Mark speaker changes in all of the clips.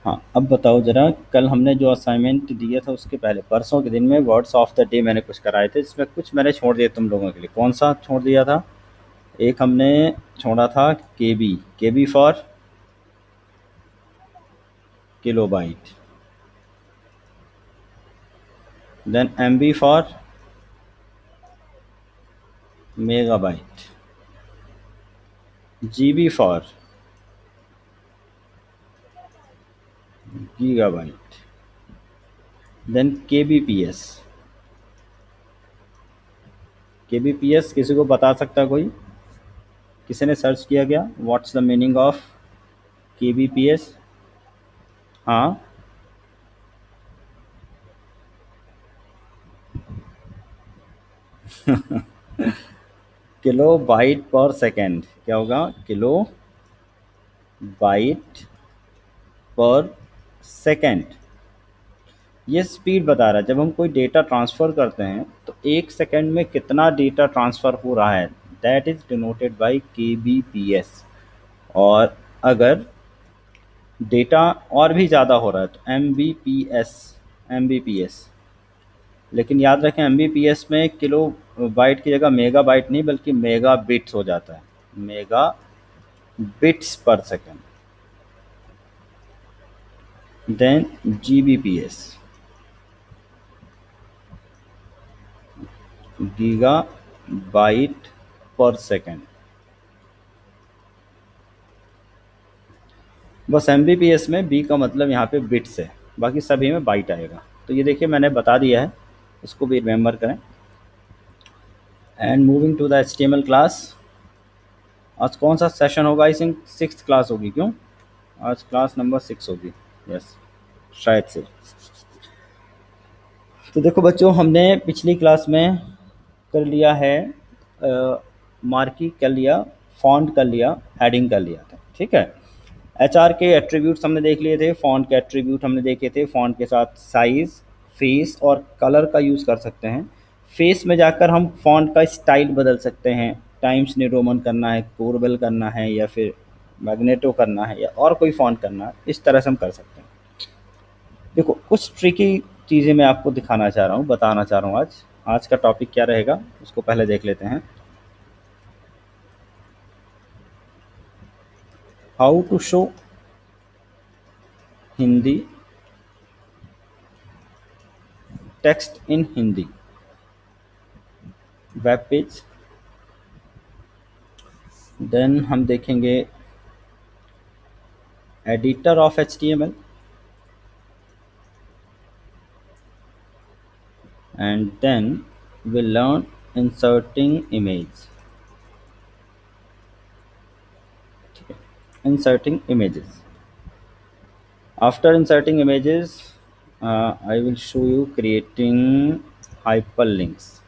Speaker 1: हाँ, अब बताओ ज़रा, कल हमने जो असाइनमेंट दिया था उसके पहले परसों के दिन में वर्ड्स ऑफ द डे मैंने कुछ कराए थे, जिसमें कुछ मैंने छोड़ दिए तुम लोगों के लिए। कौन सा छोड़ दिया था? एक हमने छोड़ा था KB. KB for kilobyte. Then MB for megabyte. GB for gigabyte. Then KBPS. KBPS किसी को बता सकता कोई? किसी ने सर्च किया क्या? What's the meaning of kbps? हाँ, किलो बाइट पर सेकेंड। क्या होगा? Kilo byte per second. ये स्पीड बता रहा है। जब हम कोई डेटा ट्रांसफ़र करते हैं तो एक सेकंड में कितना डेटा ट्रांसफ़र हो रहा है, that is denoted by kbps. और अगर डेटा और भी ज़्यादा हो रहा है तो एमबीपीएस। एमबीपीएस। लेकिन याद रखें, एमबीपीएस में किलो बाइट की जगह मेगा बाइट नहीं बल्कि मेगा बिट्स हो जाता है। Mega bits per second. Then Gbps, giga byte per second. बस एमबीपीएस में बी का मतलब यहाँ पे बिट्स है, बाकी सभी में बाइट आएगा। तो ये देखिए मैंने बता दिया है, इसको भी रिमेंबर करें। And moving to the HTML class. आज कौन सा सेशन होगा? आई थिंक सिक्स्थ क्लास होगी। क्यों? आज क्लास नंबर 6 होगी। यस, शायद से। तो देखो बच्चों, हमने पिछली क्लास में कर लिया है, मार्की कर लिया, फॉन्ट कर लिया, हेडिंग कर लिया था। ठीक है। एचआर के एट्रीब्यूट्स हमने देख लिए थे, फॉन्ट के एट्रीब्यूट हमने देखे थे। फॉन्ट के साथ साइज़, फेस और कलर का यूज़ कर सकते हैं। फेस में जाकर हम फॉन्ट का स्टाइल बदल सकते हैं। टाइम्स न्यू रोमन करना है, कोरबेल करना है, या फिर मैग्नेटो करना है, या और कोई फॉन्ट करना है, इस तरह से हम कर सकते हैं। देखो, कुछ ट्रिकी चीज़ें मैं आपको दिखाना चाह रहा हूँ, बताना चाह रहा हूँ। आज आज का टॉपिक क्या रहेगा उसको पहले देख लेते हैं। How to show Hindi text in Hindi web page. Then हम देखेंगे editor of HTML, and then we learn inserting image. Inserting images. After inserting images, I will show you creating hyperlinks.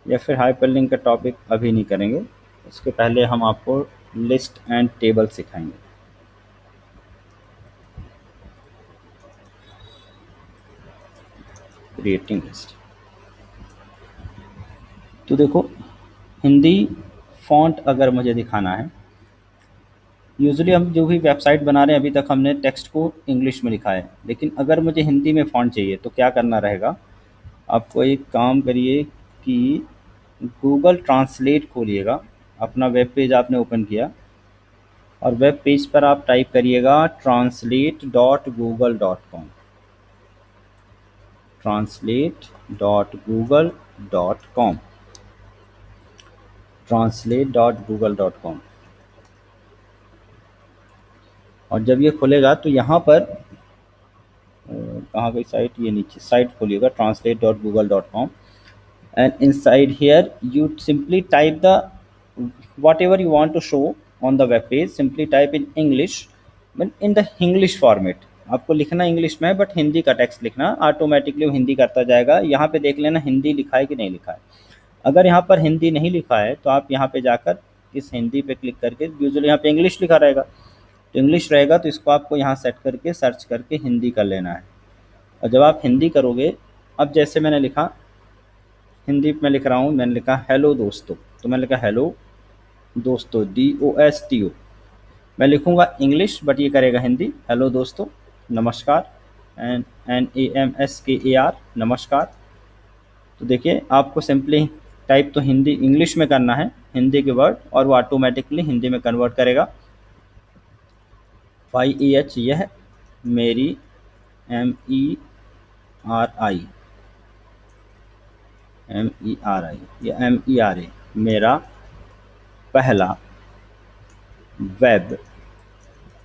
Speaker 1: या फिर हाइपरलिंक का टॉपिक अभी नहीं करेंगे, उसके पहले हम आपको लिस्ट एंड टेबल सिखाएंगे। Creating list. तो देखो, हिंदी फॉन्ट अगर मुझे दिखाना है, यूजुअली हम जो भी वेबसाइट बना रहे हैं अभी तक हमने टेक्स्ट को इंग्लिश में लिखा है, लेकिन अगर मुझे हिंदी में फ़ॉन्ट चाहिए तो क्या करना रहेगा? आपको एक काम करिए कि गूगल ट्रांसलेट खोलिएगा। अपना वेब पेज आपने ओपन किया और वेब पेज पर आप टाइप करिएगा translate.google.com। translate.google.com। translate.google.com। और जब ये खुलेगा तो यहाँ पर कहाँ गई साइट? ये नीचे site खोलिएगा translate.google.com। and inside here you simply type the whatever you want to show on the web page, simply type in English but in the English format। आपको लिखना इंग्लिश में है बट हिंदी का टेक्स्ट लिखना, automatically वो हिंदी करता जाएगा। यहाँ पे देख लेना हिंदी लिखा है कि नहीं लिखा है। अगर यहाँ पर हिंदी नहीं लिखा है तो आप यहाँ पे जाकर इस हिंदी पे क्लिक करके, यूजुअली यहाँ पे इंग्लिश लिखा रहेगा तो इंग्लिश रहेगा, तो इसको आपको यहाँ सेट करके सर्च करके हिंदी कर लेना है। और जब आप हिंदी करोगे, अब जैसे मैंने लिखा, हिंदी में लिख रहा हूँ, मैंने लिखा हेलो दोस्तों, तो मैंने लिखा हेलो दोस्तों, DOSTO। मैं लिखूँगा इंग्लिश बट ये करेगा हिंदी। हेलो दोस्तों, नमस्कार, NAMSKAR, नमस्कार। तो देखिए आपको सिंपली टाइप तो हिंदी इंग्लिश में करना है, हिंदी के वर्ड, और वो ऑटोमेटिकली हिंदी में कन्वर्ट करेगा। YEH यह, मेरी, MERI, MERI या MERA मेरा पहला वेब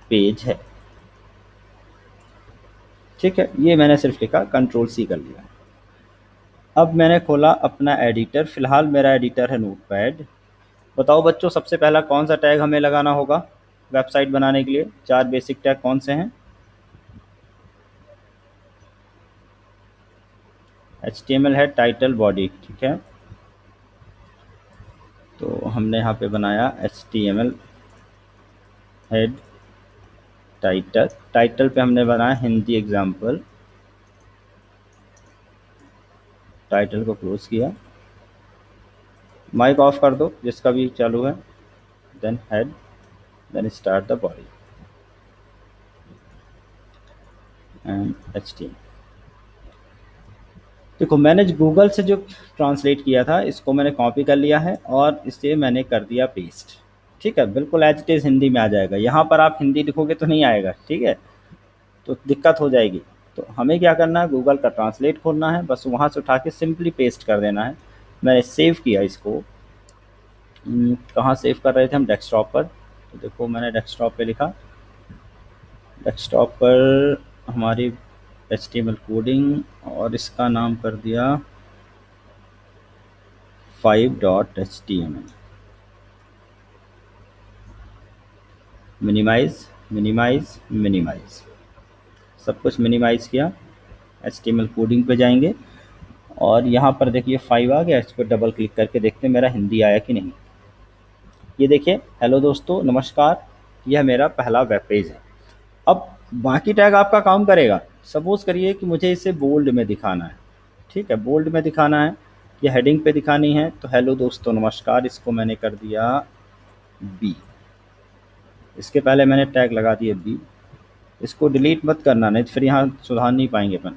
Speaker 1: पेज है। ठीक है, ये मैंने सिर्फ लिखा, Ctrl+C कर लिया। अब मैंने खोला अपना एडिटर, फिलहाल मेरा एडिटर है नोटपैड। बताओ बच्चों, सबसे पहला कौन सा टैग हमें लगाना होगा वेबसाइट बनाने के लिए? 4 बेसिक टैग कौन से हैं? HTML है, टाइटल, बॉडी, ठीक है। तो हमने यहाँ पे बनाया HTML हेड, टाइटल, टाइटल पे हमने बनाया हिंदी एग्जाम्पल, टाइटल को क्लोज किया। माइक ऑफ कर दो जिसका भी चालू है। Then head, then start the body and HTML। देखो मैंने गूगल से जो ट्रांसलेट किया था इसको मैंने कॉपी कर लिया है और इसे मैंने कर दिया पेस्ट। ठीक है, बिल्कुल एज इट इज़ हिंदी में आ जाएगा। यहाँ पर आप हिंदी लिखोगे तो नहीं आएगा, ठीक है, तो दिक्कत हो जाएगी। तो हमें क्या करना है, गूगल का ट्रांसलेट खोलना है, बस वहाँ से उठा के सिंपली पेस्ट कर देना है। मैंने सेव किया इसको। कहाँ सेव कर रहे थे हम? डेस्कटॉप पर। तो देखो मैंने डेस्कटॉप पे लिखा, डेस्कटॉप पर हमारी HTML कोडिंग, और इसका नाम कर दिया 5.html। मिनिमाइज, मिनिमाइज, मिनिमाइज, सब कुछ मिनिमाइज किया। HTML कोडिंग पे जाएंगे और यहाँ पर देखिए 5 आ गया। इस पर डबल क्लिक करके देखते हैं मेरा हिंदी आया कि नहीं। ये देखिए, हेलो दोस्तों, नमस्कार, यह मेरा पहला वेब पेज है। अब बाकी टैग आपका काम करेगा। सपोज़ करिए कि मुझे इसे बोल्ड में दिखाना है। ठीक है, बोल्ड में दिखाना है, ये हेडिंग पे दिखानी है। तो हेलो दोस्तों नमस्कार, इसको मैंने कर दिया बी। इसके पहले मैंने टैग लगा दिया बी। इसको डिलीट मत करना, नहीं तो फिर यहाँ सुधार नहीं पाएंगे अपन।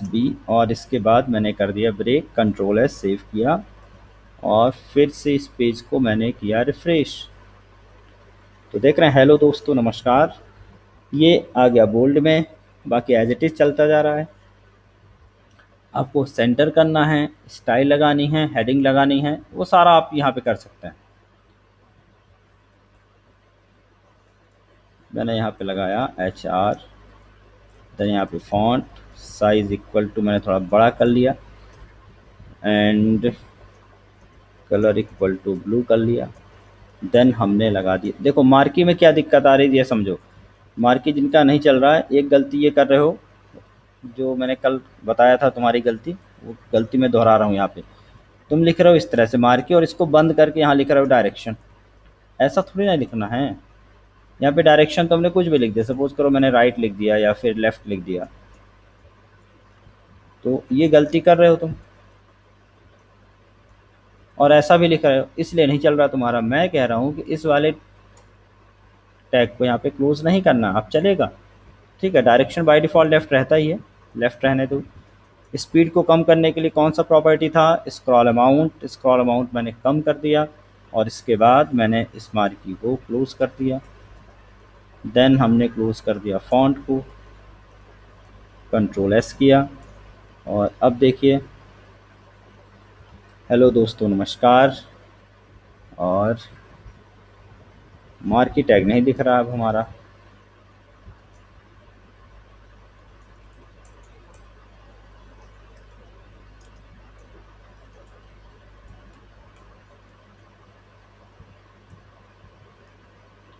Speaker 1: /b, और इसके बाद मैंने कर दिया ब्रेक, Ctrl+S, सेव किया, और फिर से इस पेज को मैंने किया रिफ्रेश। तो देख रहे हैं हेलो दोस्तों नमस्कार, ये आ गया बोल्ड में। बाकी एज इट इज़ चलता जा रहा है। आपको सेंटर करना है, स्टाइल लगानी है, हेडिंग लगानी है, वो सारा आप यहाँ पे कर सकते हैं। मैंने यहाँ पे लगाया HR, देन यहाँ पे फॉन्ट साइज इक्वल टू मैंने थोड़ा बड़ा कर लिया, and colour equal to blue कर लिया। देन हमने लगा दिया। देखो मार्की में क्या दिक्कत आ रही है ये समझो। मार्की जिनका नहीं चल रहा है, एक गलती ये कर रहे हो जो मैंने कल बताया था तुम्हारी गलती, वो गलती मैं दोहरा रहा हूँ यहाँ पे। तुम लिख रहे हो इस तरह से मार्की, और इसको बंद करके यहाँ लिख रहे हो डायरेक्शन। ऐसा थोड़ी ना लिखना है। यहाँ पे डायरेक्शन तो हमने कुछ भी लिख दिया। सपोज करो मैंने राइट लिख दिया या फिर लेफ्ट लिख दिया, तो ये गलती कर रहे हो तुम, और ऐसा भी लिख रहे हो, इसलिए नहीं चल रहा तुम्हारा। मैं कह रहा हूँ कि इस वाले टैग को यहाँ पे क्लोज नहीं करना, अब चलेगा। ठीक है, डायरेक्शन बाय डिफ़ॉल्ट लेफ्ट रहता ही है, लेफ्ट रहने दो। स्पीड को कम करने के लिए कौन सा प्रॉपर्टी था? Scroll amount. स्क्रॉल अमाउंट मैंने कम कर दिया, और इसके बाद मैंने इस मार्की को क्लोज कर दिया। देन हमने क्लोज कर दिया फॉन्ट को, Ctrl+S किया, और अब देखिए हेलो दोस्तों नमस्कार, और मार्की टैग नहीं दिख रहा अब हमारा।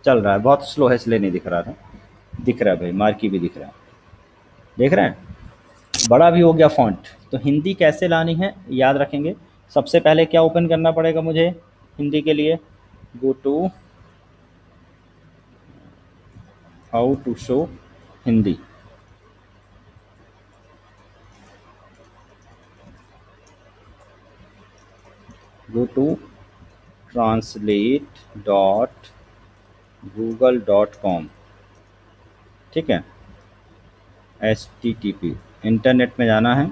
Speaker 1: चल रहा है, बहुत स्लो है इसलिए नहीं दिख रहा था। दिख रहा है भाई, मार्की भी दिख रहा है, देख रहे हैं, बड़ा भी हो गया फॉन्ट। तो हिंदी कैसे लानी है याद रखेंगे। सबसे पहले क्या ओपन करना पड़ेगा मुझे हिंदी के लिए? Go to how to show Hindi. Go to translate.google.com, ठीक है, HTTP, इंटरनेट में जाना है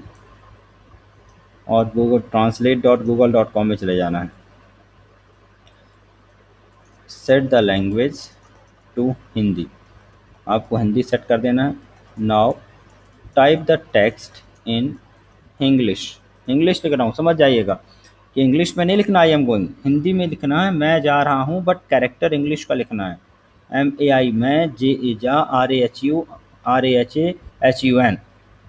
Speaker 1: और गूगल translate.google.com में चले जाना है। Set the language to Hindi, आपको हिंदी सेट कर देना है। Now type the text in English, English लिख रहा हूँ, समझ जाइएगा कि इंग्लिश में नहीं लिखना आई एम गोइंग, हिंदी में लिखना है मैं जा रहा हूँ, बट कैरेक्टर इंग्लिश का लिखना है। MAI मैं, JA जा, RAHUN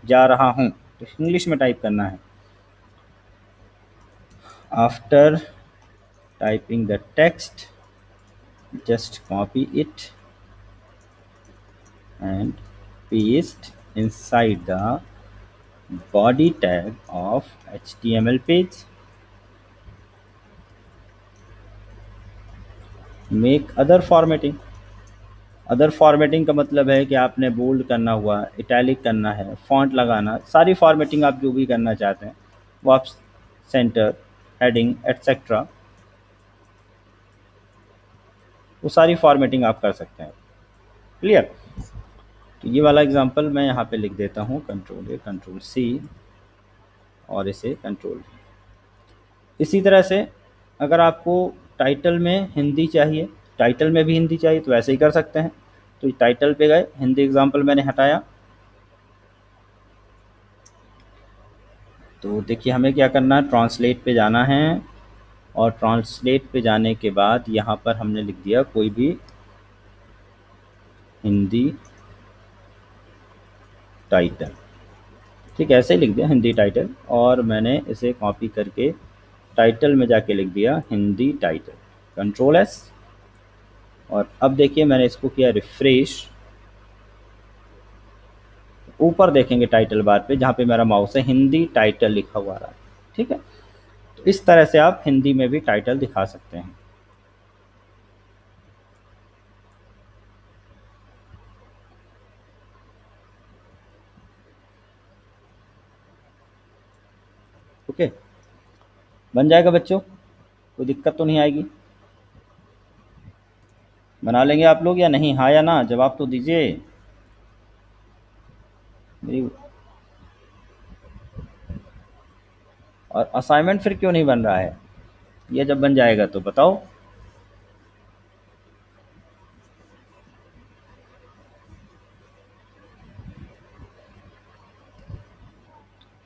Speaker 1: जा रहा हूँ, तो इंग्लिश में टाइप करना है। After typing the text just copy it and paste inside the body tag of HTML page. Make other formatting, other formatting का मतलब है कि आपने बोल्ड करना हुआ, इटैलिक करना है, फॉन्ट लगाना, सारी फॉर्मेटिंग आप जो भी करना चाहते हैं वो आप सेंटर, हेडिंग एटसेट्रा, वो सारी फॉर्मेटिंग आप कर सकते हैं। क्लियर? तो ये वाला एग्जांपल मैं यहाँ पे लिख देता हूँ, Ctrl A Ctrl C और इसे Ctrl V। इसी तरह से अगर आपको टाइटल में हिंदी चाहिए, टाइटल में भी हिंदी चाहिए तो वैसे ही कर सकते हैं। तो टाइटल पे गए, हिंदी एग्जांपल मैंने हटाया, तो देखिए हमें क्या करना है, ट्रांसलेट पे जाना है और ट्रांसलेट पे जाने के बाद यहाँ पर हमने लिख दिया कोई भी हिंदी टाइटल, ठीक है, ऐसे ही लिख दिया हिंदी टाइटल, और मैंने इसे कॉपी करके टाइटल में जाके लिख दिया हिंदी टाइटल, Ctrl S। और अब देखिए मैंने इसको किया रिफ्रेश, ऊपर देखेंगे टाइटल बार पे जहाँ पे मेरा माउस है हिंदी टाइटल लिखा हुआ रहा है, ठीक है। तो इस तरह से आप हिंदी में भी टाइटल दिखा सकते हैं। ओके, बन जाएगा बच्चों, कोई दिक्कत तो नहीं आएगी? बना लेंगे आप लोग या नहीं? हाँ या ना, जवाब तो दीजिए मेरी। और असाइनमेंट फिर क्यों नहीं बन रहा है? ये जब बन जाएगा तो बताओ।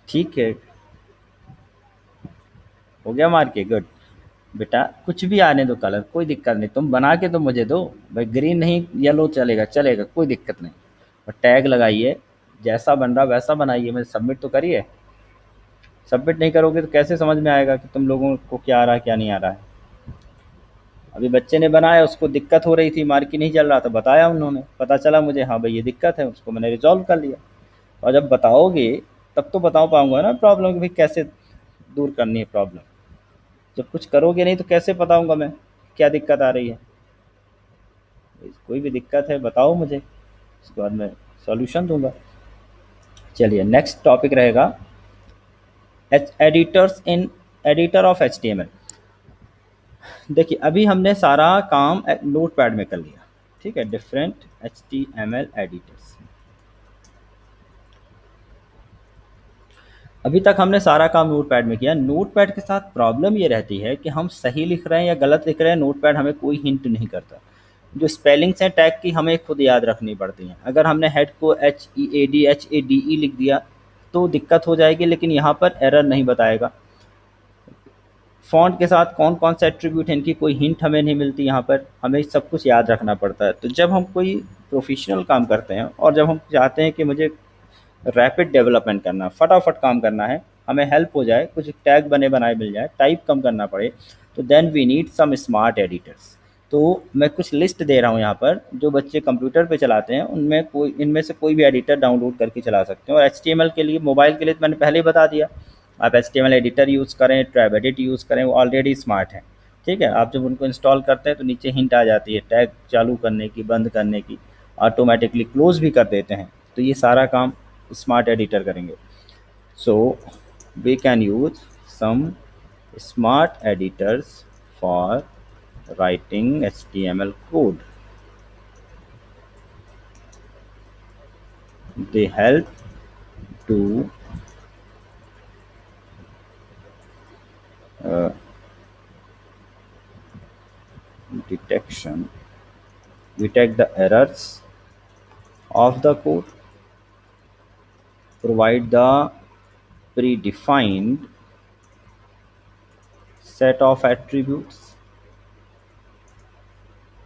Speaker 1: ठीक है, हो गया मार के, गुड। बेटा कुछ भी आने दो कलर, कोई दिक्कत नहीं, तुम बना के तो मुझे दो भाई, ग्रीन नहीं येलो चलेगा, चलेगा, कोई दिक्कत नहीं। और टैग लगाइए, जैसा बन रहा वैसा बनाइए, मैं सबमिट तो करिए। सबमिट नहीं करोगे तो कैसे समझ में आएगा कि तुम लोगों को क्या आ रहा है क्या नहीं आ रहा है? अभी बच्चे ने बनाया, उसको दिक्कत हो रही थी, मार्क ही नहीं चल रहा था, बताया उन्होंने, पता चला मुझे हाँ भाई ये दिक्कत है, उसको मैंने रिजॉल्व कर लिया। और जब बताओगे तब तो बता पाऊंगा ना प्रॉब्लम कि भाई कैसे दूर करनी है प्रॉब्लम। जब कुछ करोगे नहीं तो कैसे बताऊंगा मैं क्या दिक्कत आ रही है? कोई भी दिक्कत है बताओ मुझे, उसके बाद मैं सॉल्यूशन दूंगा। चलिए नेक्स्ट टॉपिक रहेगा editors in editor of HTML। देखिए अभी हमने सारा काम नोट पैड में कर लिया, ठीक है, डिफरेंट HTML एडिटर्स। अभी तक हमने सारा काम नोटपैड में किया। नोटपैड के साथ प्रॉब्लम ये रहती है कि हम सही लिख रहे हैं या गलत लिख रहे हैं, नोटपैड हमें कोई हिंट नहीं करता। जो स्पेलिंग्स हैं टैग की हमें खुद याद रखनी पड़ती हैं। अगर हमने हेड को HEAD लिख दिया तो दिक्कत हो जाएगी, लेकिन यहाँ पर एरर नहीं बताएगा। फ़ॉन्ट के साथ कौन कौन सा एट्रीब्यूट है इनकी कोई हिंट हमें नहीं मिलती, यहाँ पर हमें सब कुछ याद रखना पड़ता है। तो जब हम कोई प्रोफेशनल काम करते हैं और जब हम चाहते हैं कि मुझे रैपिड डेवलपमेंट करना, फटाफट काम करना है, हमें हेल्प हो जाए, कुछ टैग बने बनाए मिल जाए, टाइप कम करना पड़े, तो then we need some smart editors. तो मैं कुछ लिस्ट दे रहा हूँ यहाँ पर, जो बच्चे कंप्यूटर पे चलाते हैं उनमें कोई, इनमें से कोई भी एडिटर डाउनलोड करके चला सकते हैं। और HTML के लिए, मोबाइल के लिए तो मैंने पहले ही बता दिया, आप HTML एडिटर यूज़ करें, ट्रैब एडिट यूज़ करें, वो ऑलरेडी स्मार्ट हैं, ठीक है। आप जब उनको इंस्टॉल करते हैं तो नीचे हिंट आ जाती है टैग चालू करने की, बंद करने की, ऑटोमेटिकली क्लोज भी कर देते हैं। तो ये सारा काम स्मार्ट एडिटर करेंगे। So we can use some smart editors for writing HTML code. They help to uh, detection detect the errors of the code, provide the predefined set of attributes,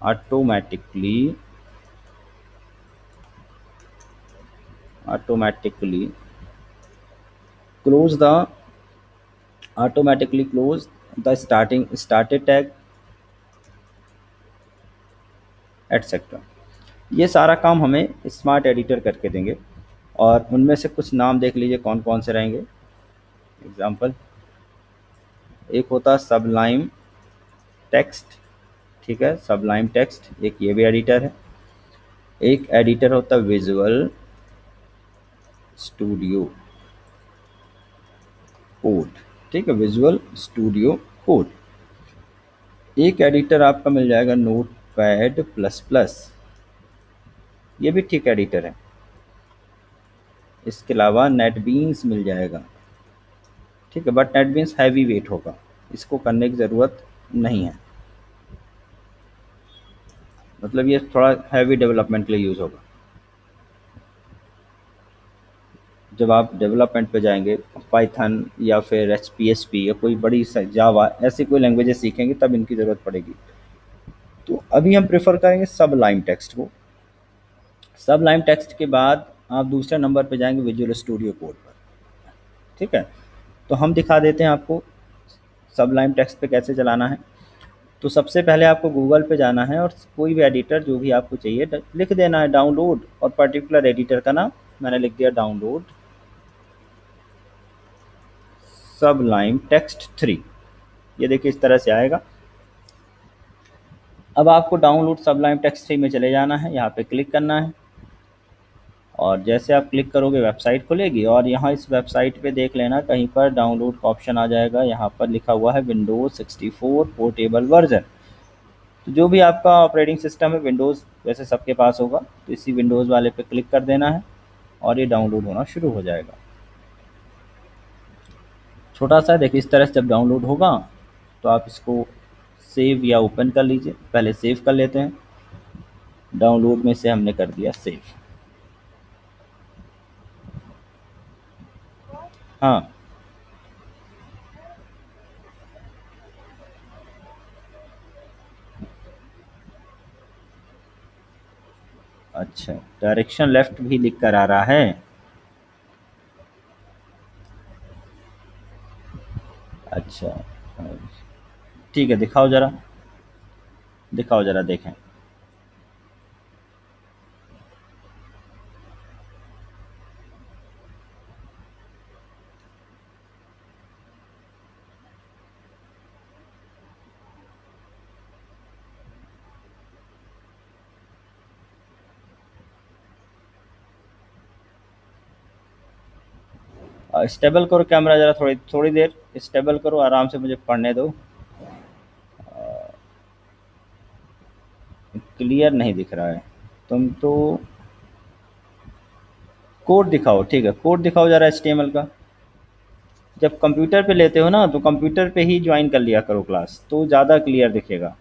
Speaker 1: automatically automatically close the started tag, etcetera. ये सारा काम हमें smart editor करके देंगे और उनमें से कुछ नाम देख लीजिए कौन कौन से रहेंगे। एग्जाम्पल, एक होता है सबलाइम टेक्स्ट, ठीक है, सबलाइम टेक्स्ट एक ये भी एडिटर है। एक एडिटर होता है विजुअल स्टूडियो कोड, ठीक है, विजुअल स्टूडियो कोड। एक एडिटर आपका मिल जाएगा नोट पैड प्लस प्लस, ये भी ठीक एडिटर है। इसके अलावा नेटबीन्स मिल जाएगा, ठीक है, बट नेटबीन्स हैवी वेट होगा, इसको करने की ज़रूरत नहीं है, मतलब ये थोड़ा हैवी डेवलपमेंट के लिए यूज़ होगा। जब आप डेवलपमेंट पे जाएंगे पाइथन या फिर HPSP या कोई बड़ी जावा ऐसी कोई लैंग्वेजेस सीखेंगे तब इनकी ज़रूरत पड़ेगी। तो अभी हम प्रेफर करेंगे सबलाइम टेक्स्ट को। सबलाइम टेक्स्ट के बाद आप दूसरे नंबर पे जाएंगे विजुअल स्टूडियो कोड पर, ठीक है। तो हम दिखा देते हैं आपको सबलाइम टेक्स्ट पे कैसे चलाना है। तो सबसे पहले आपको गूगल पे जाना है और कोई भी एडिटर जो भी आपको चाहिए लिख देना है डाउनलोड, और पर्टिकुलर एडिटर का नाम मैंने लिख दिया डाउनलोड सबलाइम टेक्स्ट 3। ये देखिए इस तरह से आएगा। अब आपको डाउनलोड सबलाइम टेक्स्ट 3 में चले जाना है, यहाँ पे क्लिक करना है और जैसे आप क्लिक करोगे वेबसाइट खुलेगी और यहाँ इस वेबसाइट पे देख लेना कहीं पर डाउनलोड का ऑप्शन आ जाएगा, यहाँ पर लिखा हुआ है विंडोज़ 64 पोर्टेबल वर्जन। तो जो भी आपका ऑपरेटिंग सिस्टम है विंडोज़ वैसे सबके पास होगा, तो इसी विंडोज़ वाले पे क्लिक कर देना है और ये डाउनलोड होना शुरू हो जाएगा। छोटा सा देखिए इस तरह से जब डाउनलोड होगा तो आप इसको सेव या ओपन कर लीजिए। पहले सेव कर लेते हैं, डाउनलोड में से हमने कर दिया सेव। हाँ, अच्छा, डायरेक्शन लेफ्ट भी लिख कर आ रहा है। अच्छा, ठीक है, दिखाओ ज़रा, दिखाओ ज़रा देखें। स्टेबल करो कैमरा ज़रा, थोड़ी थोड़ी देर स्टेबल करो, आराम से मुझे पढ़ने दो। क्लियर नहीं दिख रहा है, तुम तो कोड दिखाओ, ठीक है, कोड दिखाओ ज़रा HTML का। जब कंप्यूटर पे लेते हो ना तो कंप्यूटर पे ही ज्वाइन कर लिया करो क्लास, तो ज़्यादा क्लियर दिखेगा।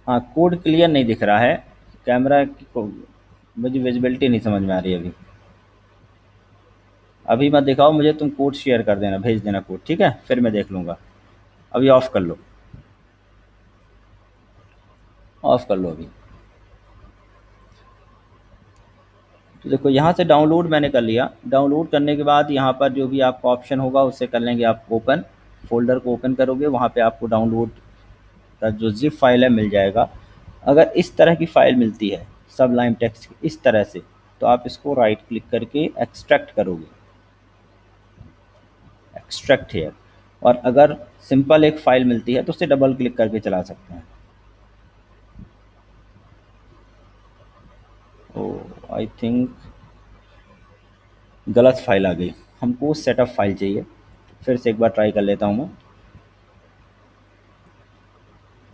Speaker 1: हाँ, कोड क्लियर नहीं दिख रहा है, कैमरा की मुझे विजिबिलिटी नहीं समझ में आ रही अभी। अभी मत दिखाओ मुझे, तुम कोड शेयर कर देना, भेज देना कोड, ठीक है, फिर मैं देख लूँगा। अभी ऑफ़ कर लो, ऑफ़ कर लो अभी। तो देखो यहाँ से डाउनलोड मैंने कर लिया। डाउनलोड करने के बाद यहाँ पर जो भी आपका ऑप्शन होगा उससे कर लेंगे आप ओपन। फ़ोल्डर को ओपन करोगे वहाँ पे आपको डाउनलोड का जो ज़िप फाइल है मिल जाएगा। अगर इस तरह की फ़ाइल मिलती है सबलाइम टेक्स्ट की इस तरह से, तो आप इसको राइट क्लिक करके एक्सट्रैक्ट करोगे, एक्सट्रैक्ट हियर। और अगर सिंपल एक फ़ाइल मिलती है तो उसे डबल क्लिक करके चला सकते हैं। ओ, आई थिंक गलत फाइल आ गई, हमको सेटअप फाइल चाहिए। फिर से एक बार ट्राई कर लेता हूँ मैं।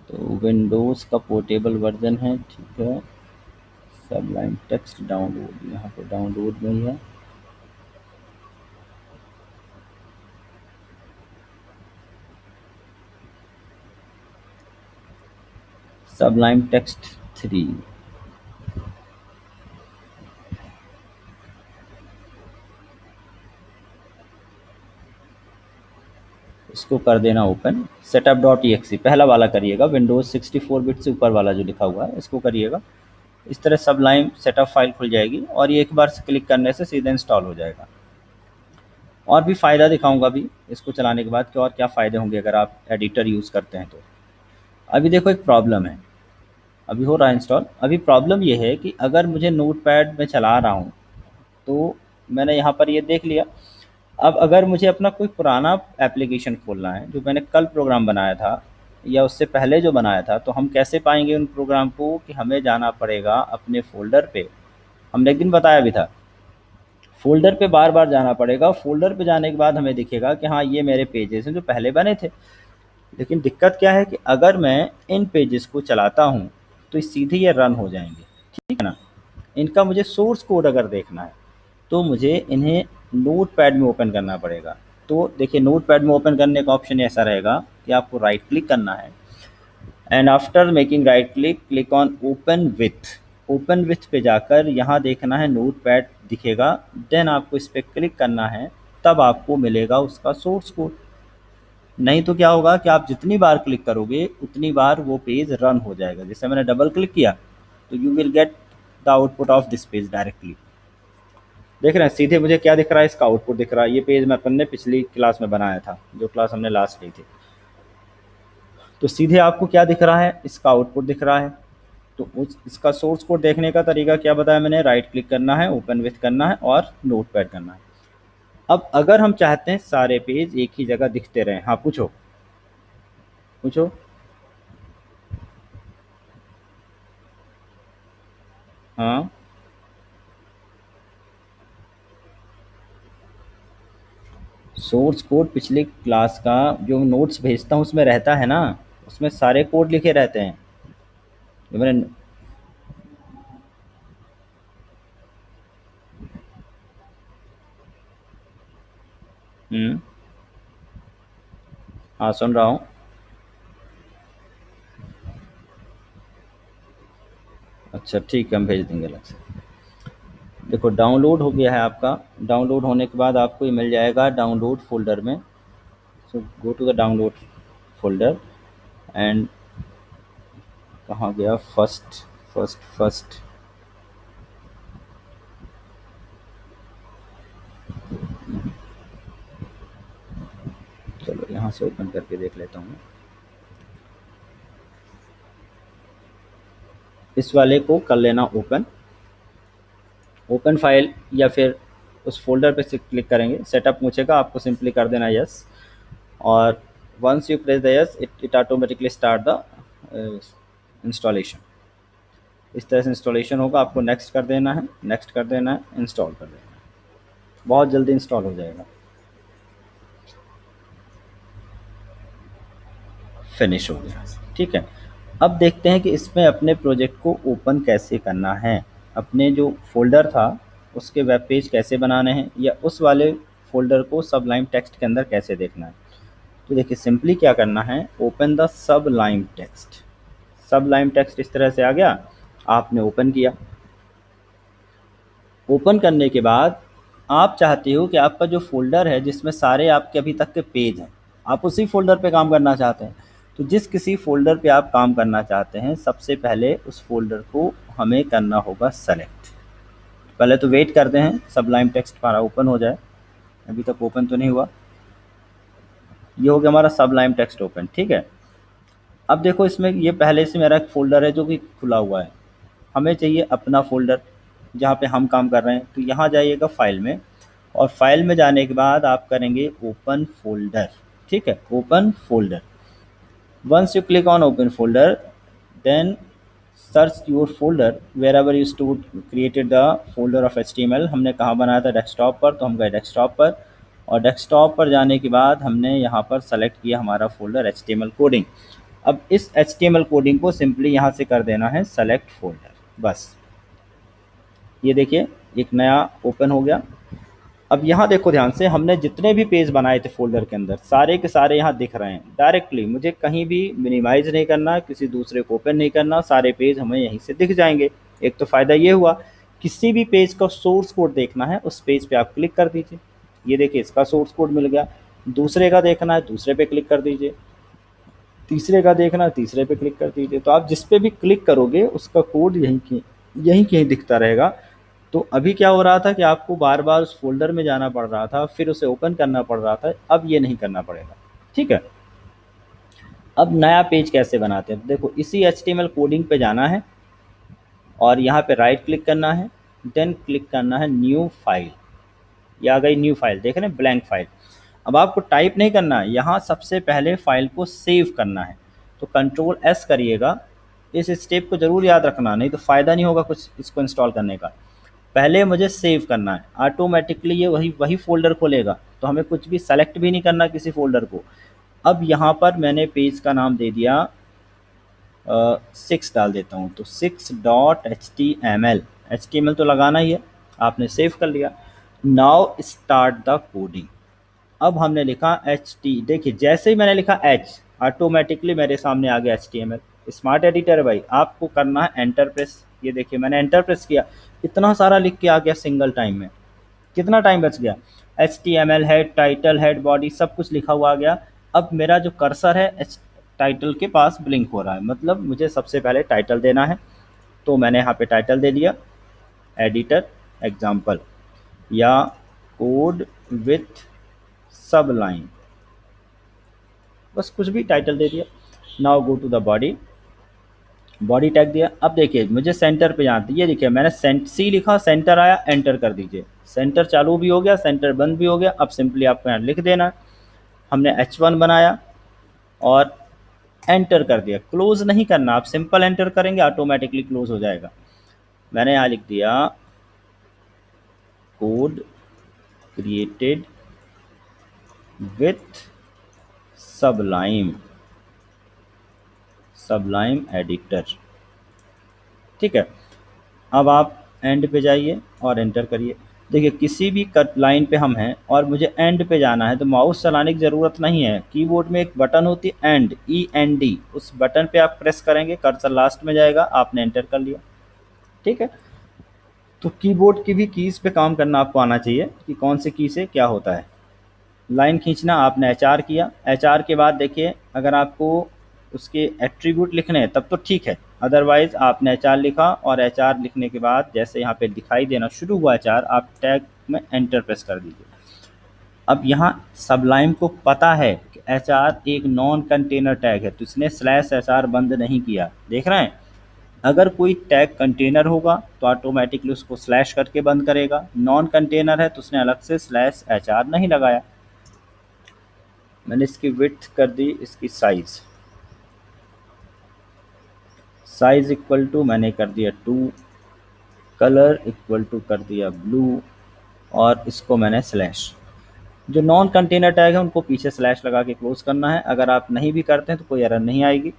Speaker 1: तो विंडोज़ का पोर्टेबल वर्जन है, ठीक है। सबलाइन टेक्स्ट डाउनलोड, यहाँ पे डाउनलोड में ही है। सबलाइन टेक्स्ट 3। इसको कर देना open. Setup dot E x पहला वाला करिएगा, विंडोज़ 64 बिट से ऊपर वाला जो लिखा हुआ है इसको करिएगा। इस तरह सबलाइन सेटअप फाइल खुल जाएगी और ये एक बार से क्लिक करने से सीधा इंस्टॉल हो जाएगा। और भी फ़ायदा दिखाऊंगा अभी इसको चलाने के बाद कि और क्या फ़ायदे होंगे अगर आप एडिटर यूज़ करते हैं तो। अभी देखो एक प्रॉब्लम है, अभी हो रहा है इंस्टॉल। अभी प्रॉब्लम ये है कि अगर मुझे नोटपैड में चला रहा हूँ तो मैंने यहाँ पर ये देख लिया। अब अगर मुझे अपना कोई पुराना एप्लीकेशन खोलना है जो मैंने कल प्रोग्राम बनाया था या उससे पहले जो बनाया था, तो हम कैसे पाएंगे उन प्रोग्राम को कि हमें जाना पड़ेगा अपने फ़ोल्डर पे। हमने एक दिन बताया भी था, फ़ोल्डर पे बार बार जाना पड़ेगा। फ़ोल्डर पे जाने के बाद हमें दिखेगा कि हाँ ये मेरे पेजेस हैं जो पहले बने थे। लेकिन दिक्कत क्या है कि अगर मैं इन पेजेस को चलाता हूँ तो सीधे ये रन हो जाएंगे, ठीक है ना। इनका मुझे सोर्स कोड अगर देखना है तो मुझे इन्हें नोटपैड में ओपन करना पड़ेगा। तो देखिए नोटपैड में ओपन करने का ऑप्शन ऐसा रहेगा कि आपको राइट क्लिक करना है and after making right click click on open with. Open with पे जाकर यहाँ देखना है नोटपैड दिखेगा, देन आपको इस पर क्लिक करना है, तब आपको मिलेगा उसका सोर्स कोड। नहीं तो क्या होगा कि आप जितनी बार क्लिक करोगे उतनी बार वो पेज रन हो जाएगा। जैसे मैंने डबल क्लिक किया तो you will get the output of this page directly. देख रहे हैं सीधे मुझे क्या दिख रहा है, इसका आउटपुट दिख रहा है। ये पेज मैं अपन ने पिछली क्लास में बनाया था, जो क्लास हमने लास्ट ली थी। तो सीधे आपको क्या दिख रहा है, इसका आउटपुट दिख रहा है। तो इसका सोर्स कोड देखने का तरीका क्या बताया मैंने, राइट क्लिक करना है, ओपन विथ करना है और नोटपैड करना है। अब अगर हम चाहते हैं सारे पेज एक ही जगह दिखते रहें, हाँ पूछो पूछो। हाँ सोर्स कोड पिछली क्लास का जो नोट्स भेजता हूँ उसमें रहता है ना, उसमें सारे कोड लिखे रहते हैं जो मैंने। हाँ सुन रहा हूँ। अच्छा ठीक है, हम भेज देंगे अलग से। देखो डाउनलोड हो गया है आपका। डाउनलोड होने के बाद आपको ये मिल जाएगा डाउनलोड फ़ोल्डर में। So go to the download folder and कहाँ गया, फर्स्ट फर्स्ट फर्स्ट। चलो यहाँ से ओपन करके देख लेता हूँ। इस वाले को कर लेना ओपन। ओपन फाइल या फिर उस फोल्डर पे से क्लिक करेंगे, सेटअप पूछेगा आपको, सिंपली कर देना यस। और once you press the yes it automatically start the installation. इस तरह से इंस्टॉलेशन होगा, आपको नेक्स्ट कर देना है, नेक्स्ट कर देना है, इंस्टॉल कर देना है। बहुत जल्दी इंस्टॉल हो जाएगा। फिनिश हो गया, ठीक है। अब देखते हैं कि इसमें अपने प्रोजेक्ट को ओपन कैसे करना है। अपने जो फ़ोल्डर था उसके वेब पेज कैसे बनाने हैं या उस वाले फ़ोल्डर को सबलाइम टेक्स्ट के अंदर कैसे देखना है। तो देखिए सिंपली क्या करना है, open the Sublime text. Sublime text इस तरह से आ गया, आपने ओपन किया। ओपन करने के बाद आप चाहते हो कि आपका जो फ़ोल्डर है जिसमें सारे आपके अभी तक के पेज हैं, आप उसी फ़ोल्डर पे काम करना चाहते हैं। तो जिस किसी फ़ोल्डर पे आप काम करना चाहते हैं सबसे पहले उस फ़ोल्डर को हमें करना होगा सेलेक्ट। पहले तो वेट करते हैं सबलाइम टेक्स्ट हमारा ओपन हो जाए, अभी तक ओपन तो नहीं हुआ। ये हो गया हमारा सबलाइम टेक्स्ट ओपन, ठीक है। अब देखो इसमें ये पहले से मेरा एक फ़ोल्डर है जो कि खुला हुआ है। हमें चाहिए अपना फ़ोल्डर जहाँ पे हम काम कर रहे हैं। तो यहाँ जाइएगा फाइल में और फाइल में जाने के बाद आप करेंगे ओपन फ़ोल्डर, ठीक है, open folder. Once you click on open folder then search your folder where ever you store created the folder of HTML। हमने कहाँ बनाया था, डेस्कटॉप पर, तो हम गए डेस्कटॉप पर, और डेस्कटॉप पर जाने के बाद हमने यहाँ पर सेलेक्ट किया हमारा फोल्डर HTML कोडिंग। अब इस HTML कोडिंग को सिंपली यहाँ से कर देना है सेलेक्ट फोल्डर, बस। ये देखिए एक नया ओपन हो गया। अब यहाँ देखो ध्यान से, हमने जितने भी पेज बनाए थे फोल्डर के अंदर सारे के सारे यहाँ दिख रहे हैं डायरेक्टली। मुझे कहीं भी मिनिमाइज नहीं करना, किसी दूसरे को ओपन नहीं करना, सारे पेज हमें यहीं से दिख जाएंगे। एक तो फ़ायदा ये हुआ, किसी भी पेज का सोर्स कोड देखना है उस पेज पे आप क्लिक कर दीजिए, ये देखिए इसका सोर्स कोड मिल गया। दूसरे का देखना है दूसरे पे क्लिक कर दीजिए, तीसरे का देखना है तीसरे पे क्लिक कर दीजिए। तो आप जिस पे भी क्लिक करोगे उसका कोड यहीं कहीं दिखता रहेगा। तो अभी क्या हो रहा था कि आपको बार बार उस फोल्डर में जाना पड़ रहा था, फिर उसे ओपन करना पड़ रहा था, अब ये नहीं करना पड़ेगा। ठीक है, अब नया पेज कैसे बनाते हैं, देखो इसी HTML कोडिंग पे जाना है और यहाँ पे राइट क्लिक करना है, देन क्लिक करना है न्यू फाइल। ये आ गई न्यू फाइल, देख रहे हैं ब्लैंक फाइल। अब आपको टाइप नहीं करना है, यहाँ सबसे पहले फाइल को सेव करना है। तो Ctrl+S करिएगा, इस स्टेप को ज़रूर याद रखना, नहीं तो फ़ायदा नहीं होगा कुछ इसको इंस्टॉल करने का। पहले मुझे सेव करना है, ऑटोमेटिकली ये वही फ़ोल्डर खोलेगा, तो हमें कुछ भी सेलेक्ट भी नहीं करना किसी फ़ोल्डर को। अब यहाँ पर मैंने पेज का नाम दे दिया 6 डाल देता हूँ, तो 6.html, HTML तो लगाना ही है, आपने सेव कर लिया। Now start the coding. अब हमने लिखा देखिए जैसे ही मैंने लिखा H, ऑटोमेटिकली मेरे सामने आ गया HTML। स्मार्ट एडिटर है भाई, आपको करना है एंटर प्रेस। ये देखिए मैंने एंटर प्रेस किया, इतना सारा लिख के आ गया सिंगल टाइम में। कितना टाइम बच गया, HTML head, title, head, body, सब कुछ लिखा हुआ आ गया। अब मेरा जो कर्सर है टाइटल के पास ब्लिंक हो रहा है, मतलब मुझे सबसे पहले टाइटल देना है। तो मैंने यहाँ पे टाइटल दे दिया एडिटर एग्जाम्पल या कोड विथ सबलाइन, बस कुछ भी टाइटल दे दिया। Now go to the body, body tag दिया। अब देखिए मुझे सेंटर पे जाना था, ये देखिए मैंने C लिखा, सेंटर आया, एंटर कर दीजिए, सेंटर चालू भी हो गया, सेंटर बंद भी हो गया। अब सिंपली आपको यहाँ लिख देना, हमने H1 बनाया और एंटर कर दिया। क्लोज नहीं करना, आप सिंपल एंटर करेंगे ऑटोमेटिकली क्लोज हो जाएगा। मैंने यहाँ लिख दिया code created with Sublime editor. ठीक है, अब आप एंड पे जाइए और एंटर करिए। देखिए किसी भी कट लाइन पे हम हैं और मुझे एंड पे जाना है, तो माउस चलाने की ज़रूरत नहीं है। कीबोर्ड में एक बटन होती है एंड, END, उस बटन पे आप प्रेस करेंगे, कर्सर लास्ट में जाएगा, आपने एंटर कर लिया। ठीक है, तो कीबोर्ड की भी कीज़ पे काम करना आपको आना चाहिए कि कौन से की से क्या होता है। लाइन खींचना, आपने HR किया, HR के बाद देखिए अगर आपको उसके एट्रीब्यूट लिखने हैं तब तो ठीक है, अदरवाइज़ आपने HR लिखा और HR लिखने के बाद जैसे यहाँ पे दिखाई देना शुरू हुआ HR, आप टैग में एंटर प्रेस कर दीजिए। अब यहाँ सबलाइम को पता है कि HR एक नॉन कंटेनर टैग है, तो इसने /HR बंद नहीं किया, देख रहे हैं। अगर कोई टैग कंटेनर होगा तो ऑटोमेटिकली उसको स्लैश करके बंद करेगा, नॉन कंटेनर है तो उसने अलग से /HR नहीं लगाया। मैंने इसकी विड्थ कर दी, इसकी साइज़ इक्वल टू मैंने कर दिया 2, कलर इक्वल टू कर दिया ब्लू, और इसको मैंने स्लैश। जो नॉन कंटेनर टैग है उनको पीछे स्लैश लगा के क्लोज करना है। अगर आप नहीं भी करते हैं तो कोई एरर नहीं आएगी।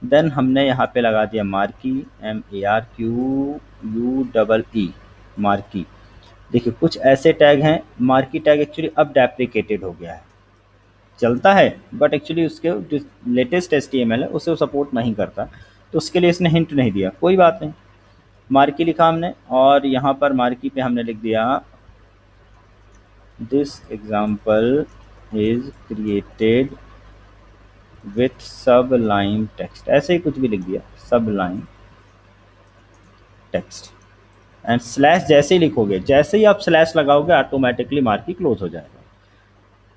Speaker 1: देन हमने यहाँ पे लगा दिया मार्की, MARQUE, मार्की। देखिए कुछ ऐसे टैग हैं, मार्की टैग एक्चुअली अब डेप्रिकेटेड हो गया है, चलता है बट एक्चुअली उसके जो लेटेस्ट HTML है उसे वो सपोर्ट नहीं करता, तो उसके लिए इसने हिंट नहीं दिया, कोई बात नहीं। मार्की लिखा हमने और यहाँ पर मार्की पे हमने लिख दिया this example is created with Sublime text, ऐसे ही कुछ भी लिख दिया, सबलाइम टेक्स्ट। एंड स्लैश जैसे ही लिखोगे, जैसे ही आप स्लैश लगाओगे ऑटोमेटिकली मार्की क्लोज हो जाएगा।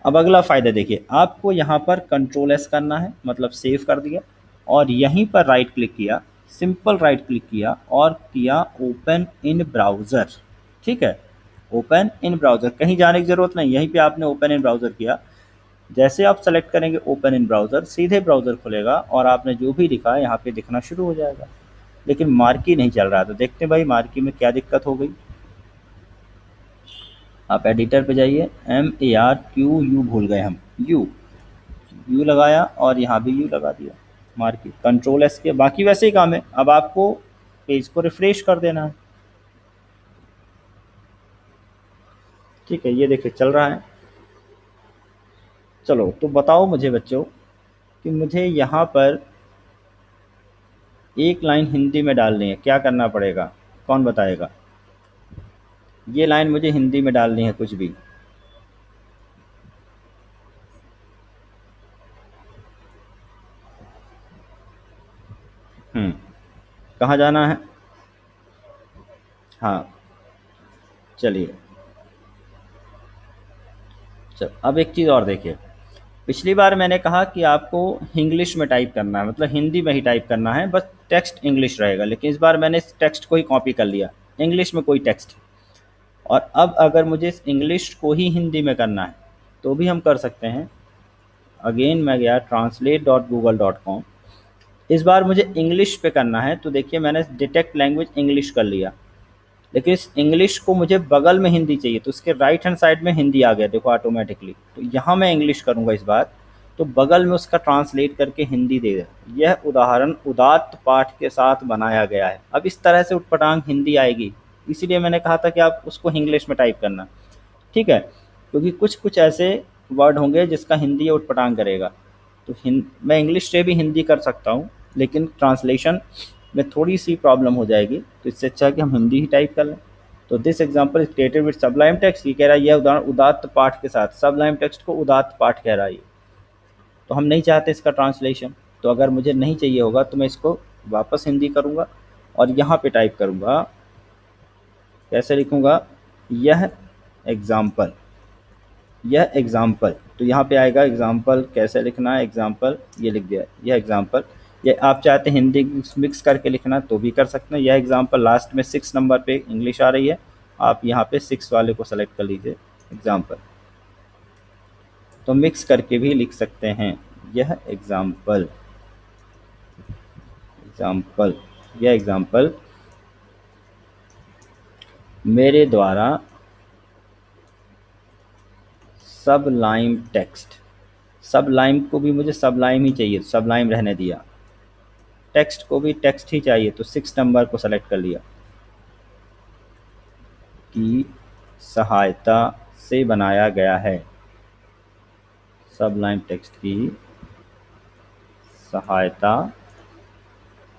Speaker 1: अब अगला फ़ायदा देखिए, आपको यहाँ पर Ctrl+S करना है, मतलब सेव कर दिया, और यहीं पर राइट क्लिक किया, सिंपल राइट क्लिक किया और किया ओपन इन ब्राउज़र। ठीक है, ओपन इन ब्राउज़र, कहीं जाने की ज़रूरत नहीं, यहीं पे आपने ओपन इन ब्राउज़र किया। जैसे आप सेलेक्ट करेंगे ओपन इन ब्राउज़र, सीधे ब्राउज़र खुलेगा और आपने जो भी लिखा है यहाँ पे दिखना शुरू हो जाएगा। लेकिन मार्की नहीं चल रहा, तो देखते हैं भाई मार्की में क्या दिक्कत हो गई। आप एडिटर पे जाइए, MARQ भूल गए हम, यू लगाया और यहाँ भी यू लगा दिया, मार्की Ctrl+S के, बाकी वैसे ही काम है। अब आपको पेज को रिफ्रेश कर देना है। ठीक है, ये देखिए चल रहा है। चलो तो बताओ मुझे बच्चों कि मुझे यहाँ पर एक लाइन हिंदी में डालनी है, क्या करना पड़ेगा, कौन बताएगा। ये लाइन मुझे हिंदी में डालनी है कुछ भी। कहाँ जाना है? हाँ, चलिए। चल अब एक चीज़ और देखिए, पिछली बार मैंने कहा कि आपको इंग्लिश में टाइप करना है, मतलब हिंदी में ही टाइप करना है, बस टेक्स्ट इंग्लिश रहेगा। लेकिन इस बार मैंने इस टेक्स्ट को ही कॉपी कर लिया, इंग्लिश में कोई टेक्स्ट। और अब अगर मुझे इस इंग्लिश को ही हिंदी में करना है तो भी हम कर सकते हैं। अगेन मैं गया translate.google.com। इस बार मुझे इंग्लिश पे करना है, तो देखिए मैंने डिटेक्ट लैंग्वेज इंग्लिश कर लिया। लेकिन इस इंग्लिश को मुझे बगल में हिंदी चाहिए, तो उसके राइट हैंड साइड में हिंदी आ गया देखो ऑटोमेटिकली। तो यहाँ मैं इंग्लिश करूँगा इस बार, तो बगल में उसका ट्रांसलेट करके हिंदी दे दे। यह उदाहरण उदात्त पाठ के साथ बनाया गया है। अब इस तरह से उटपटांग हिंदी आएगी, इसीलिए मैंने कहा था कि आप उसको इंग्लिश में टाइप करना। ठीक है, क्योंकि कुछ कुछ ऐसे वर्ड होंगे जिसका हिंदी उटपटांग करेगा। तो मैं इंग्लिश से भी हिंदी कर सकता हूँ, लेकिन ट्रांसलेशन में थोड़ी सी प्रॉब्लम हो जाएगी, तो इससे अच्छा है कि हम हिंदी ही टाइप कर लें। तो this example is created with Sublime text, ये कह रहा है यह उदाहरण उदात्त पाठ के साथ, सबलाइम टेक्स्ट को उदात्त पाठ कह रहा है ये। तो हम नहीं चाहते इसका ट्रांसलेशन, तो अगर मुझे नहीं चाहिए होगा तो मैं इसको वापस हिंदी करूँगा और यहाँ पे टाइप करूँगा, कैसे लिखूँगा, यह एग्जाम्पल, यह एग्जाम्पल। तो यहाँ पे आएगा एग्जाम्पल, कैसे लिखना है एग्जाम्पल, ये लिख दिया यह एग्जाम्पल। ये आप चाहते हैं हिंदी मिक्स करके लिखना तो भी कर सकते हैं। यह एग्जाम्पल लास्ट में 6 नंबर पे इंग्लिश आ रही है, आप यहाँ पे 6 वाले को सेलेक्ट कर लीजिए एग्जाम्पल, तो मिक्स करके भी लिख सकते हैं। यह एग्जाम्पल, एग्जाम्पल, यह एग्जाम्पल मेरे द्वारा सब लाइम टेक्स्ट, सब लाइम को भी मुझे सब लाइम ही चाहिए, सब लाइम रहने दिया। टेक्स्ट को भी टेक्स्ट ही चाहिए, तो 6 नंबर को सेलेक्ट कर लिया, की सहायता से बनाया गया है, सब लाइम टेक्स्ट की सहायता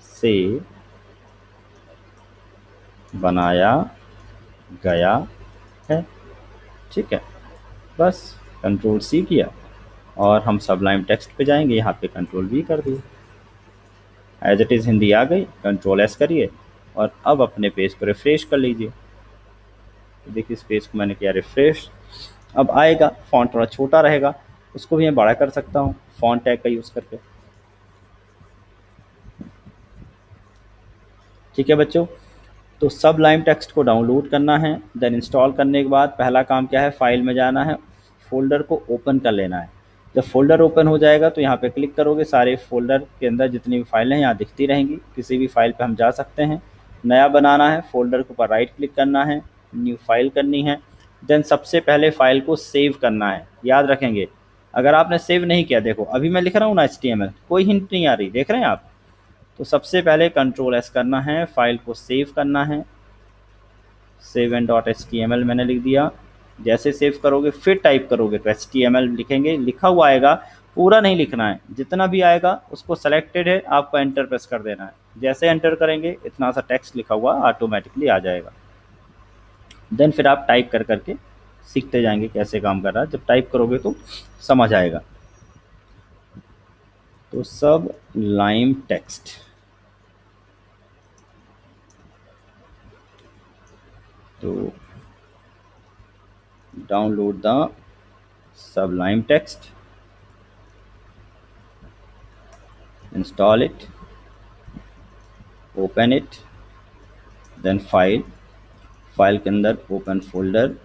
Speaker 1: से बनाया गया है। ठीक है, बस Ctrl+C किया और हम सबलाइम टेक्स्ट पे जाएंगे, यहाँ पे Ctrl+V कर दिए, एज इट इज़ हिंदी आ गई। Ctrl+S करिए और अब अपने पेज को रिफ्रेश कर लीजिए। तो देखिए इस पेज को मैंने किया रिफ्रेश, अब आएगा। फ़ॉन्ट थोड़ा छोटा रहेगा, उसको भी मैं बड़ा कर सकता हूँ फ़ॉन्ट टैग का यूज़ करके। ठीक है बच्चों, तो सब लाइम टेक्स्ट को डाउनलोड करना है। देन इंस्टॉल करने के बाद पहला काम क्या है, फाइल में जाना है, फ़ोल्डर को ओपन कर लेना है। जब फ़ोल्डर ओपन हो जाएगा तो यहाँ पे क्लिक करोगे, सारे फ़ोल्डर के अंदर जितनी भी फाइलें हैं यहाँ दिखती रहेंगी। किसी भी फाइल पे हम जा सकते हैं। नया बनाना है, फ़ोल्डर के ऊपर राइट क्लिक करना है, न्यू फाइल करनी है। देन सबसे पहले फ़ाइल को सेव करना है। याद रखेंगे, अगर आपने सेव नहीं किया, देखो अभी मैं लिख रहा हूँ ना HTML, कोई हिंट नहीं आ रही, देख रहे हैं आप। तो सबसे पहले Ctrl+S करना है, फाइल को सेव करना है। सेव एंड डॉट HTML मैंने लिख दिया। जैसे सेव करोगे फिर टाइप करोगे तो HTML लिखेंगे, लिखा हुआ आएगा, पूरा नहीं लिखना है, जितना भी आएगा उसको सेलेक्टेड है आपको एंटर प्रेस कर देना है। जैसे एंटर करेंगे इतना सा टेक्स्ट लिखा हुआ ऑटोमेटिकली आ जाएगा। देन फिर आप टाइप कर करके सीखते जाएंगे कैसे काम कर रहा है, जब टाइप करोगे तो समझ आएगा। तो सब लाइम टेक्स्ट, तो download the sublime text, install it, open it, then file, file के अंदर open folder,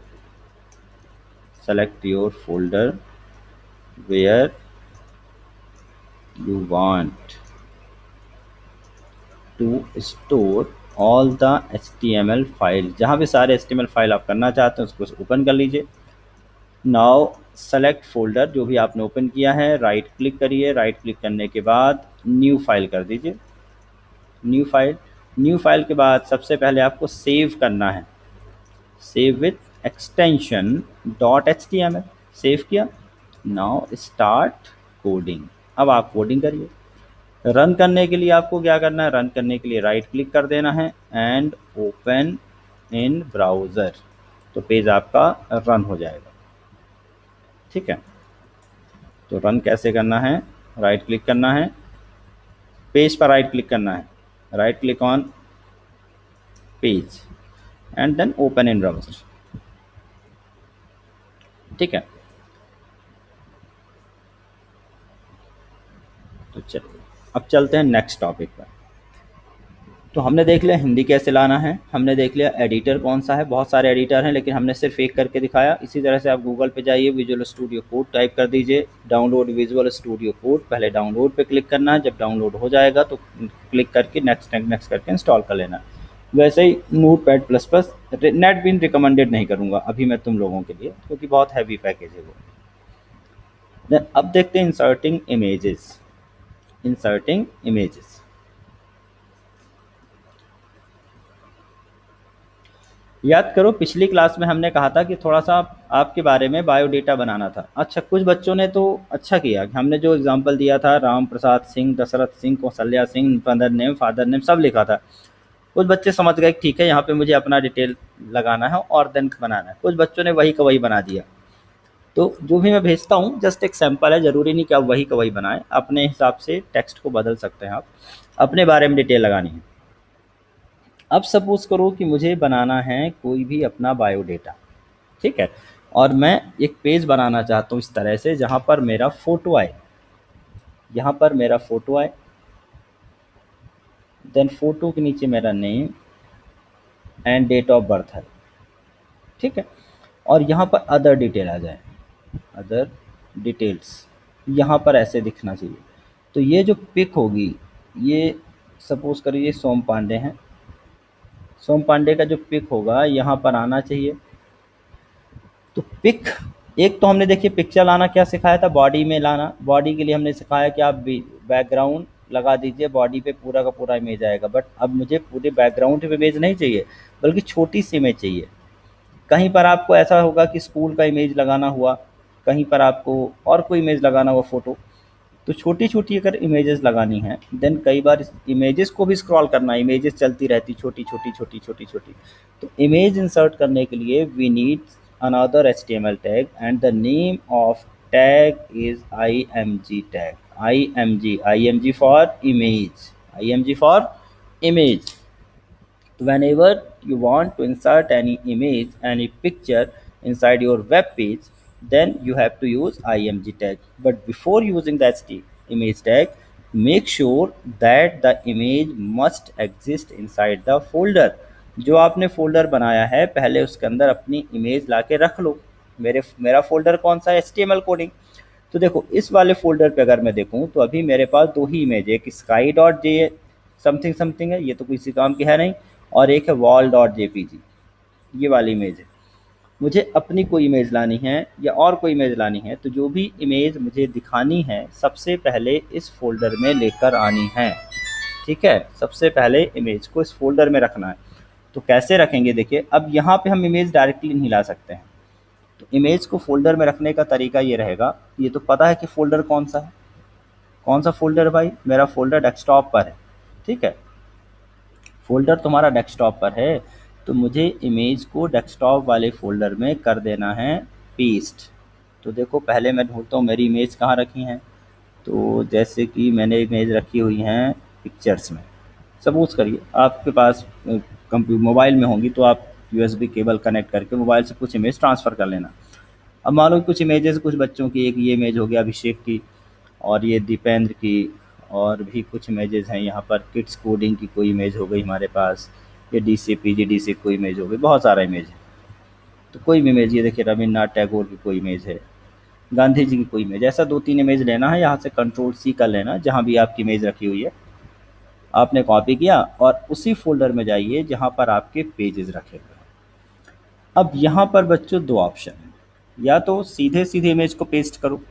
Speaker 1: select your folder, where you want to store all the HTML file, जहाँ भी सारे HTML फाइल आप करना चाहते हैं उसको ओपन कर लीजिए। नाउ सेलेक्ट फोल्डर, जो भी आपने ओपन किया है, राइट क्लिक करिए, राइट क्लिक करने के बाद न्यू फाइल कर दीजिए, न्यू फाइल। न्यू फाइल के बाद सबसे पहले आपको सेव करना है, save with extension dot HTML, save किया। नाउ स्टार्ट कोडिंग, अब आप कोडिंग करिए। रन करने के लिए आपको क्या करना है, रन करने के लिए राइट क्लिक कर देना है एंड ओपन इन ब्राउज़र, तो पेज आपका रन हो जाएगा। ठीक है, तो रन कैसे करना है, राइट क्लिक करना है, पेज पर राइट क्लिक करना है, right click on page and then open in browser. ठीक है, तो चलिए अब चलते हैं नेक्स्ट टॉपिक पर। तो हमने देख लिया हिंदी कैसे लाना है, हमने देख लिया एडिटर कौन सा है, बहुत सारे एडिटर हैं लेकिन हमने सिर्फ एक करके दिखाया। इसी तरह से आप गूगल पे जाइए, विजुअल स्टूडियो कोड टाइप कर दीजिए, डाउनलोड विजुअल स्टूडियो कोड, पहले डाउनलोड पे क्लिक करना है, जब डाउनलोड हो जाएगा तो क्लिक करके नेक्स्ट नेक्स्ट करके इंस्टॉल कर लेना है। वैसे ही नोटपैड प्लस प्लस, नेटबीन रिकमेंडेड नहीं करूँगा अभी मैं तुम लोगों के लिए, क्योंकि बहुत हैवी पैकेज है वो। देन अब देखते हैं इंसर्टिंग इमेजेस, इंसर्टिंग इमेजेस। याद करो पिछली क्लास में हमने कहा था कि थोड़ा सा आपके बारे में बायोडेटा बनाना था। अच्छा, कुछ बच्चों ने तो अच्छा किया कि हमने जो एग्जांपल दिया था, Ram Prasad Singh, Dashrath Singh, Kaushalya Singh, mother name, father name सब लिखा था। कुछ बच्चे समझ गए ठीक है यहाँ पे मुझे अपना डिटेल लगाना है और देन बनाना है, कुछ बच्चों ने वही का वही बना दिया। तो जो भी मैं भेजता हूँ जस्ट एक सैम्पल है, ज़रूरी नहीं कि आप वही का वही बनाएं, अपने हिसाब से टेक्स्ट को बदल सकते हैं आप, अपने बारे में डिटेल लगानी है। अब सपोज़ करो कि मुझे बनाना है कोई भी अपना बायोडेटा, ठीक है, और मैं एक पेज बनाना चाहता हूँ इस तरह से जहाँ पर मेरा फ़ोटो आए, यहाँ पर मेरा फ़ोटो आए, देन फ़ोटो के नीचे मेरा name and date of birth है, ठीक है, और यहाँ पर अदर डिटेल आ जाए, अदर डिटेल्स यहाँ पर ऐसे दिखना चाहिए। तो ये जो पिक होगी, ये सपोज़ करिए सोम पांडे हैं, सोम पांडे का जो पिक होगा यहाँ पर आना चाहिए। तो पिक, एक तो हमने देखिए पिक्चर लाना क्या सिखाया था, बॉडी में लाना, बॉडी के लिए हमने सिखाया कि आप बैकग्राउंड लगा दीजिए, बॉडी पे पूरा का पूरा इमेज आएगा। बट अब मुझे पूरे बैकग्राउंड पे इमेज नहीं चाहिए, बल्कि छोटी सी इमेज चाहिए। कहीं पर आपको ऐसा होगा कि स्कूल का इमेज लगाना हुआ, कहीं पर आपको और कोई इमेज लगाना हुआ फ़ोटो, तो छोटी-छोटी अगर इमेजेस लगानी है, देन कई बार इस इमेजेस को भी स्क्रॉल करना है, इमेजेस चलती रहती छोटी-छोटी, छोटी-छोटी। तो इमेज इंसर्ट करने के लिए we need another HTML tag and the name of tag is IMG tag, IMG for image, IMG for image. Whenever you want to insert any image, any picture inside your web page, then you have to use img tag. But before using that image tag, make sure that the image must exist inside the folder। जो आपने folder बनाया है पहले उसके अंदर अपनी image लाके रख लो। मेरा फोल्डर कौन सा है, HTML कोडिंग। तो देखो इस वाले फोल्डर पे अगर मैं देखूं तो अभी मेरे पास दो ही इमेज है, एक sky dot J something something है, ये तो किसी काम की है नहीं, और एक है वॉल डॉट JPG, ये वाली इमेज है। मुझे अपनी कोई इमेज लानी है या और कोई इमेज लानी है, तो जो भी इमेज मुझे दिखानी है सबसे पहले इस फोल्डर में लेकर आनी है, ठीक है, सबसे पहले इमेज को इस फोल्डर में रखना है। तो कैसे रखेंगे, देखिए अब यहाँ पे हम इमेज डायरेक्टली नहीं ला सकते हैं, तो इमेज को फोल्डर में रखने का तरीका ये रहेगा। ये तो पता है कि फोल्डर कौन सा है, कौन सा फोल्डर भाई, मेरा फोल्डर डेस्कटॉप पर है, ठीक है, फ़ोल्डर तुम्हारा डेस्कटॉप पर है, तो मुझे इमेज को डेस्कटॉप वाले फ़ोल्डर में कर देना है पेस्ट। तो देखो पहले मैं ढूंढता हूँ मेरी इमेज कहाँ रखी हैं, तो जैसे कि मैंने इमेज रखी हुई हैं पिक्चर्स में। सपोज़ करिए आपके पास मोबाइल में होंगी, तो आप USB केबल कनेक्ट करके मोबाइल से कुछ इमेज ट्रांसफ़र कर लेना। अब मान लो कुछ इमेजेस कुछ बच्चों की, एक ये इमेज हो गया अभिषेक की, और ये दीपेंद्र की, और भी कुछ इमेजेस हैं यहाँ पर, किड्स कोडिंग की कोई इमेज हो गई हमारे पास, ये DCPGD से कोई इमेज हो गई, बहुत सारा इमेज है। तो कोई भी इमेज, ये देखिए रविन्द्रनाथ टैगोर की कोई इमेज है, गांधी जी की कोई इमेज, ऐसा 2-3 इमेज लेना है, यहाँ से कंट्रोल सी कर लेना जहाँ भी आपकी इमेज रखी हुई है, आपने कॉपी किया और उसी फ़ोल्डर में जाइए जहाँ पर आपके पेजेज़ रखे हुए हैं। अब यहाँ पर बच्चों 2 ऑप्शन हैं, या तो सीधे-सीधे इमेज को पेस्ट करो,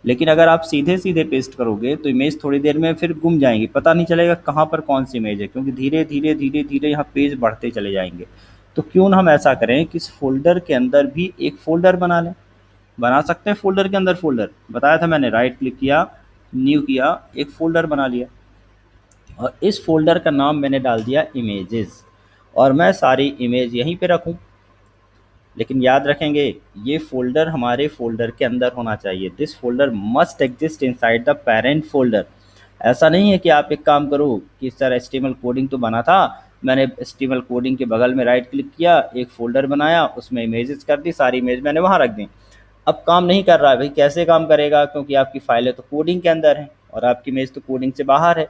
Speaker 1: लेकिन अगर आप सीधे-सीधे पेस्ट करोगे तो इमेज थोड़ी देर में फिर गुम जाएँगी, पता नहीं चलेगा कहाँ पर कौन-सी इमेज है, क्योंकि धीरे-धीरे, धीरे-धीरे यहाँ पेज बढ़ते चले जाएँगे। तो क्यों ना हम ऐसा करें कि इस फ़ोल्डर के अंदर भी एक फ़ोल्डर बना लें। बना सकते हैं फ़ोल्डर के अंदर फ़ोल्डर, बताया था मैंने, राइट क्लिक किया, न्यू किया, एक फ़ोल्डर बना लिया और इस फ़ोल्डर का नाम मैंने डाल दिया इमेजेस, और मैं सारी इमेज यहीं पे रखूँ। लेकिन याद रखेंगे ये फ़ोल्डर हमारे फ़ोल्डर के अंदर होना चाहिए। This folder must exist inside the parent folder. ऐसा नहीं है कि आप एक काम करो कि सर एचटीएमएल कोडिंग तो बना था, मैंने एचटीएमएल कोडिंग के बगल में राइट क्लिक किया, एक फ़ोल्डर बनाया, उसमें इमेजेस कर दी, सारी इमेज मैंने वहाँ रख दी। अब काम नहीं कर रहा है भाई, कैसे काम करेगा, क्योंकि आपकी फ़ाइलें तो कोडिंग के अंदर हैं और आपकी इमेज तो कोडिंग से बाहर है।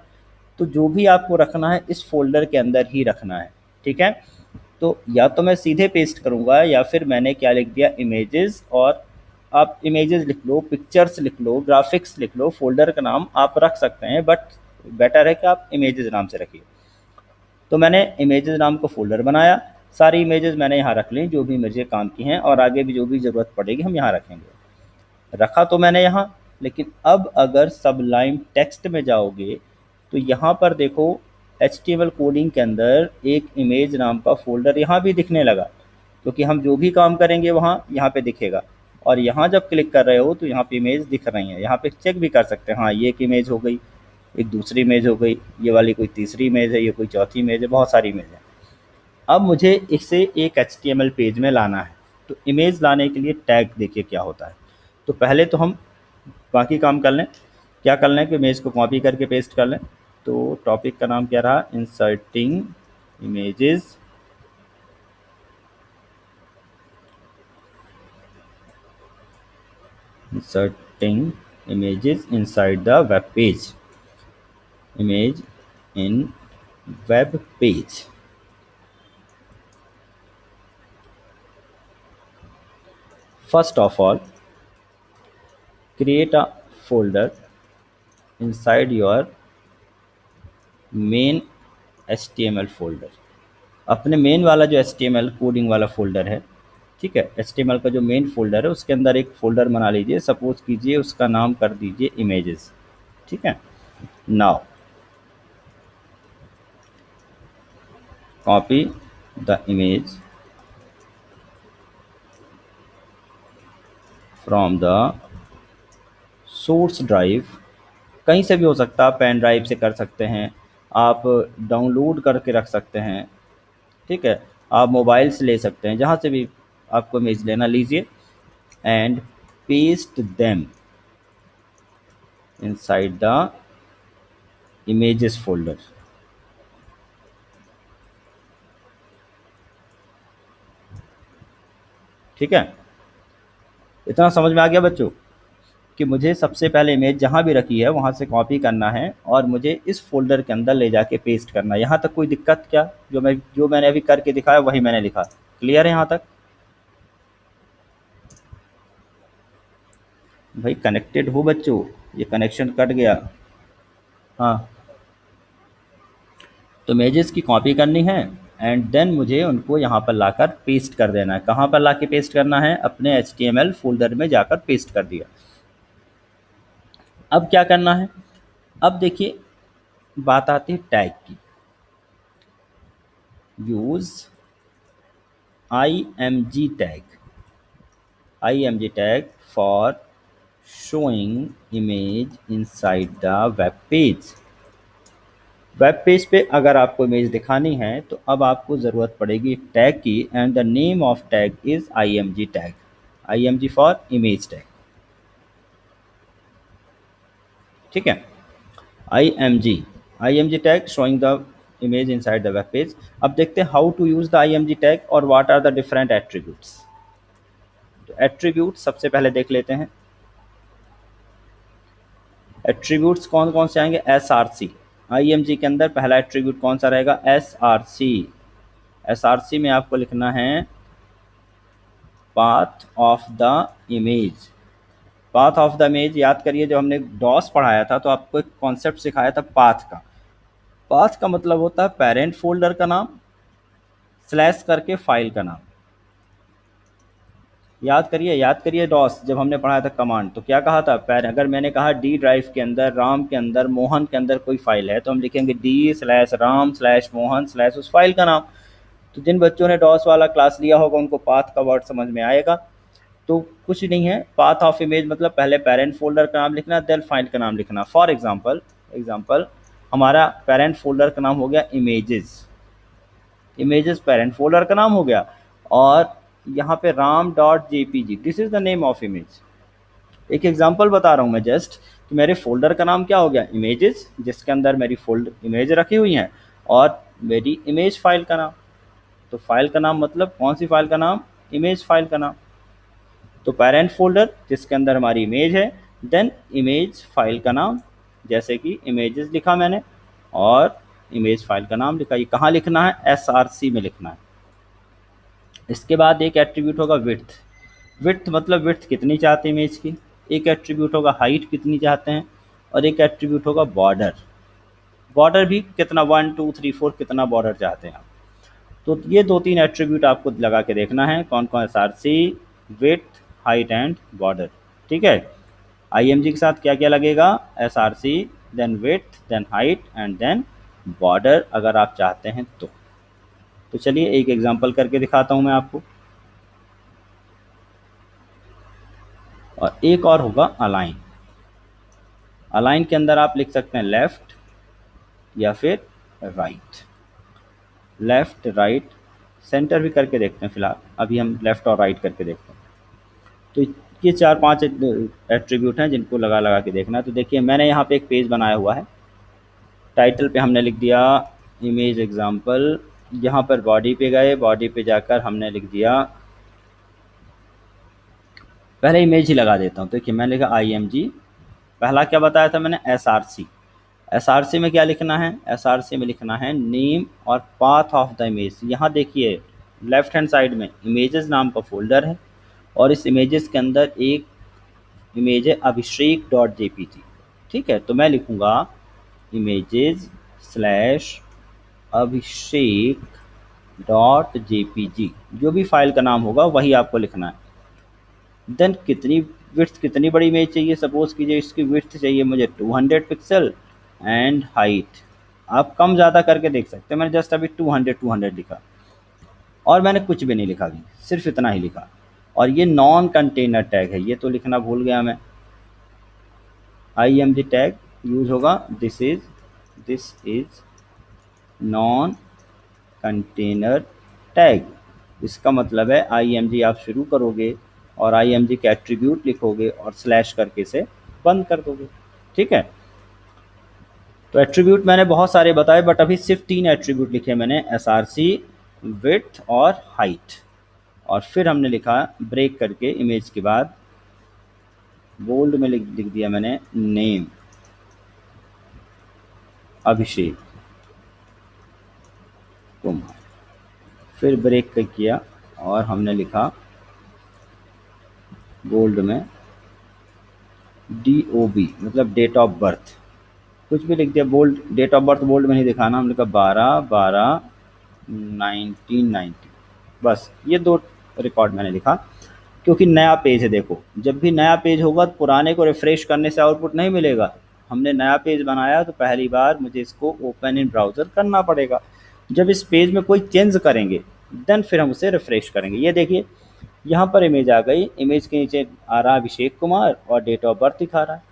Speaker 1: तो जो भी आपको रखना है इस फ़ोल्डर के अंदर ही रखना है, ठीक है? तो या तो मैं सीधे पेस्ट करूँगा या फिर मैंने क्या लिख दिया, इमेजेस, और आप इमेजेस लिख लो, पिक्चर्स लिख लो, ग्राफिक्स लिख लो, फ़ोल्डर का नाम आप रख सकते हैं, बट बेटर है कि आप इमेजेस नाम से रखिए। तो मैंने इमेजेस नाम का फ़ोल्डर बनाया, सारी इमेजेस मैंने यहाँ रख ली जो भी मुझे काम की हैं, और आगे भी जो भी ज़रूरत पड़ेगी हम यहाँ रखेंगे। रखा तो मैंने यहाँ, लेकिन अब अगर सबलाइम टेक्स्ट में जाओगे तो यहाँ पर देखो एचटीएमएल कोडिंग के अंदर एक इमेज नाम का फ़ोल्डर यहाँ भी दिखने लगा, क्योंकि हम जो भी काम करेंगे वहाँ यहाँ पे दिखेगा। और यहाँ जब क्लिक कर रहे हो तो यहाँ पे इमेज दिख रही हैं, यहाँ पे चेक भी कर सकते हैं, हाँ ये एक इमेज हो गई, एक दूसरी इमेज हो गई, ये वाली कोई तीसरी इमेज है, ये कोई चौथी इमेज है, बहुत सारी इमेज है। अब मुझे इसे एक एचटीएमएल पेज में लाना है, तो इमेज लाने के लिए टैग देखिए क्या होता है। तो पहले तो हम बाकी काम कर लें, क्या कर लें कि इमेज को कॉपी करके पेस्ट कर लें। तो टॉपिक का नाम क्या रहा, inserting images inserting images inside the web page, image in web page. First of all, create a folder inside your main HTML folder। अपने मेन वाला जो HTML कोडिंग वाला फ़ोल्डर है, ठीक है, HTML का जो मेन फ़ोल्डर है उसके अंदर एक फ़ोल्डर बना लीजिए, सपोज़ कीजिए उसका नाम कर दीजिए इमेजेस, ठीक है। Now copy the image from the source drive, कहीं से भी हो सकता है, आप पेन ड्राइव से कर सकते हैं, आप डाउनलोड करके रख सकते हैं, ठीक है, आप मोबाइल से ले सकते हैं, जहाँ से भी आपको इमेज लेना लीजिए, and paste them inside the images folder. ठीक है, इतना समझ में आ गया बच्चों कि मुझे सबसे पहले इमेज जहाँ भी रखी है वहाँ से कॉपी करना है और मुझे इस फ़ोल्डर के अंदर ले जाके पेस्ट करना है। यहाँ तक कोई दिक्कत क्या, जो मैंने अभी करके दिखाया वही मैंने लिखा, क्लियर है यहाँ तक? भाई कनेक्टेड हो बच्चों, ये कनेक्शन कट गया। हाँ, तो इमेजेस की कॉपी करनी है एंड देन मुझे उनको यहाँ पर लाकर पेस्ट कर देना है। कहाँ पर लाके पेस्ट करना है, अपने HTML फ़ोल्डर में जाकर पेस्ट कर दिया। अब क्या करना है, अब देखिए बात आती है टैग की। Use IMG tag for showing image inside the web page. Web page पे अगर आपको इमेज दिखानी है तो अब आपको ज़रूरत पड़ेगी एक टैग की, and the name of tag is IMG tag, IMG for image tag, ठीक है। IMG tag showing the image inside the web page. अब देखते हैं how to use the IMG tag और what are the different attributes. तो attribute सबसे पहले देख लेते हैं, एट्रीब्यूट्स कौन कौन से आएंगे, SRC। IMG के अंदर पहला एट्रीब्यूट कौन सा रहेगा, SRC। SRC में आपको लिखना है path of the image, path of the image याद करिए, जब हमने डॉस पढ़ाया था तो आपको एक कॉन्सेप्ट सिखाया था पाथ का। पाथ का मतलब होता है पेरेंट फोल्डर का नाम स्लैश करके फाइल का नाम। याद करिए डॉस जब हमने पढ़ाया था कमांड, तो क्या कहा था, अगर मैंने कहा डी ड्राइव के अंदर, राम के अंदर, मोहन के अंदर कोई फाइल है, तो हम लिखेंगे D slash Ram slash Mohan slash उस फाइल का नाम। तो जिन बच्चों ने डॉस वाला क्लास लिया होगा उनको पाथ का वर्ड समझ में आएगा। तो कुछ नहीं है, पाथ ऑफ इमेज मतलब पहले पेरेंट फोल्डर का नाम लिखना, देन फाइल का नाम लिखना। फॉर एग्जाम्पल हमारा पेरेंट फोल्डर का नाम हो गया इमेजेस, इमेजेस पेरेंट फोल्डर का नाम हो गया, और यहाँ पे Ram dot JPG, this is the name of image. एक एग्जांपल बता रहा हूँ मैं जस्ट कि मेरे फोल्डर का नाम क्या हो गया, इमेजेस, जिसके अंदर मेरी फोल्डर इमेज रखी हुई हैं, और मेरी इमेज फाइल का नाम। तो फाइल का नाम मतलब कौन सी फाइल का नाम, इमेज फाइल का नाम। तो पेरेंट फोल्डर जिसके अंदर हमारी इमेज है, देन इमेज फाइल का नाम, जैसे कि इमेजेस लिखा मैंने और इमेज फाइल का नाम लिखा। ये कहाँ लिखना है, एसआरसी में लिखना है। इसके बाद एक एट्रीब्यूट होगा विड्थ। विड्थ मतलब विड्थ कितनी चाहते हैं इमेज की। एक एट्रीब्यूट होगा हाइट कितनी चाहते हैं, और एक एट्रीब्यूट होगा बॉर्डर। बॉर्डर भी कितना, 1 2 3 4 कितना बॉर्डर चाहते हैं आप। तो ये 2 3 एट्रीब्यूट आपको लगा के देखना है, कौन कौन, SRC, width, height and border. ठीक है। आईएमजी के साथ क्या क्या लगेगा, SRC, then width, then height and then border, अगर आप चाहते हैं तो चलिए एक एग्जांपल करके दिखाता हूं मैं आपको। और एक और होगा अलाइन। अलाइन के अंदर आप लिख सकते हैं लेफ्ट या फिर राइट। लेफ्ट राइट सेंटर भी करके देखते हैं, फिलहाल अभी हम लेफ्ट और राइट करके देखते हैं। तो ये 4 5 एट्रीब्यूट हैं जिनको लगा लगा के देखना है। तो देखिए मैंने यहाँ पे एक पेज बनाया हुआ है, टाइटल पे हमने लिख दिया इमेज एग्जाम्पल, यहाँ पर बॉडी पे गए, बॉडी पे जाकर हमने लिख दिया, पहले इमेज ही लगा देता हूँ। तो देखिए मैंने लिखा IMG, पहला क्या बताया था मैंने, SRC। SRC में क्या लिखना है, SRC में लिखना है नेम और पाथ ऑफ द इमेज। यहाँ देखिए लेफ्ट हैंड साइड में इमेजेस नाम का फोल्डर है, और इस इमेजेस के अंदर एक इमेज है अभिषेक डॉट जेपीजी। ठीक है, तो मैं लिखूँगा इमेजेस स्लैश अभिषेक डॉट जेपीजी, जो भी फाइल का नाम होगा वही आपको लिखना है। देन कितनी विड्थ, कितनी बड़ी इमेज चाहिए, सपोज कीजिए इसकी विड्थ चाहिए मुझे 200 पिक्सल, एंड हाइट आप कम ज़्यादा करके देख सकते हैं। मैंने जस्ट अभी 200 लिखा, और मैंने कुछ भी नहीं लिखा अभी, सिर्फ इतना ही लिखा। और ये नॉन कंटेनर टैग है, ये तो लिखना भूल गया मैं। IMG टैग यूज होगा, this is non container tag. इसका मतलब है IMG आप शुरू करोगे और IMG के एट्रीब्यूट लिखोगे और स्लैश करके इसे बंद कर दोगे। ठीक है, तो एट्रीब्यूट मैंने बहुत सारे बताए, बट अभी सिर्फ 3 एट्रीब्यूट लिखे मैंने, SRC, विड्थ और हाइट। और फिर हमने लिखा ब्रेक करके इमेज के बाद बोल्ड में लिख दिया मैंने नेम अभिषेक कुमार। फिर ब्रेक किया और हमने लिखा बोल्ड में DOB मतलब डेट ऑफ बर्थ, कुछ भी लिख दिया bold, date of birth bold में नहीं दिखाना, हमने कहा 12/12/1990। बस ये 2 रिकॉर्ड मैंने लिखा, क्योंकि नया पेज है। देखो जब भी नया पेज होगा तो पुराने को रिफ़्रेश करने से आउटपुट नहीं मिलेगा। हमने नया पेज बनाया तो पहली बार मुझे इसको ओपन इन ब्राउज़र करना पड़ेगा। जब इस पेज में कोई चेंज करेंगे देन फिर हम उसे रिफ़्रेश करेंगे। ये देखिए यहाँ पर इमेज आ गई, इमेज के नीचे आ रहा अभिषेक कुमार और डेट ऑफ बर्थ दिखा रहा है,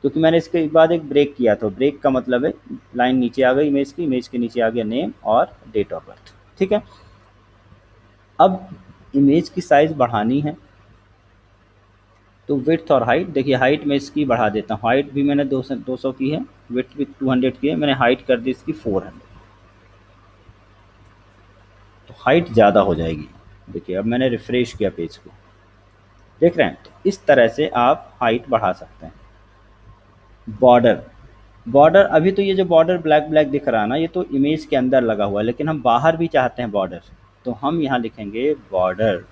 Speaker 1: क्योंकि मैंने इसके बाद एक ब्रेक किया। तो ब्रेक का मतलब है लाइन नीचे आ गई इमेज की, इमेज के नीचे आ गया नेम और डेट ऑफ बर्थ। ठीक है, अब इमेज की साइज़ बढ़ानी है तो विड्थ और हाइट, देखिए हाइट में इसकी बढ़ा देता हूँ, हाइट भी मैंने 200 की है, विड्थ भी 200 की है, मैंने हाइट कर दी इसकी 400, तो हाइट ज़्यादा हो जाएगी। देखिए अब मैंने रिफ़्रेश किया पेज को, देख रहे हैं। तो इस तरह से आप हाइट बढ़ा सकते हैं। बॉर्डर, बॉर्डर अभी तो ये जो बॉर्डर ब्लैक ब्लैक दिख रहा है ना, ये तो इमेज के अंदर लगा हुआ है, लेकिन हम बाहर भी चाहते हैं बॉर्डर, तो हम यहाँ लिखेंगे बॉर्डर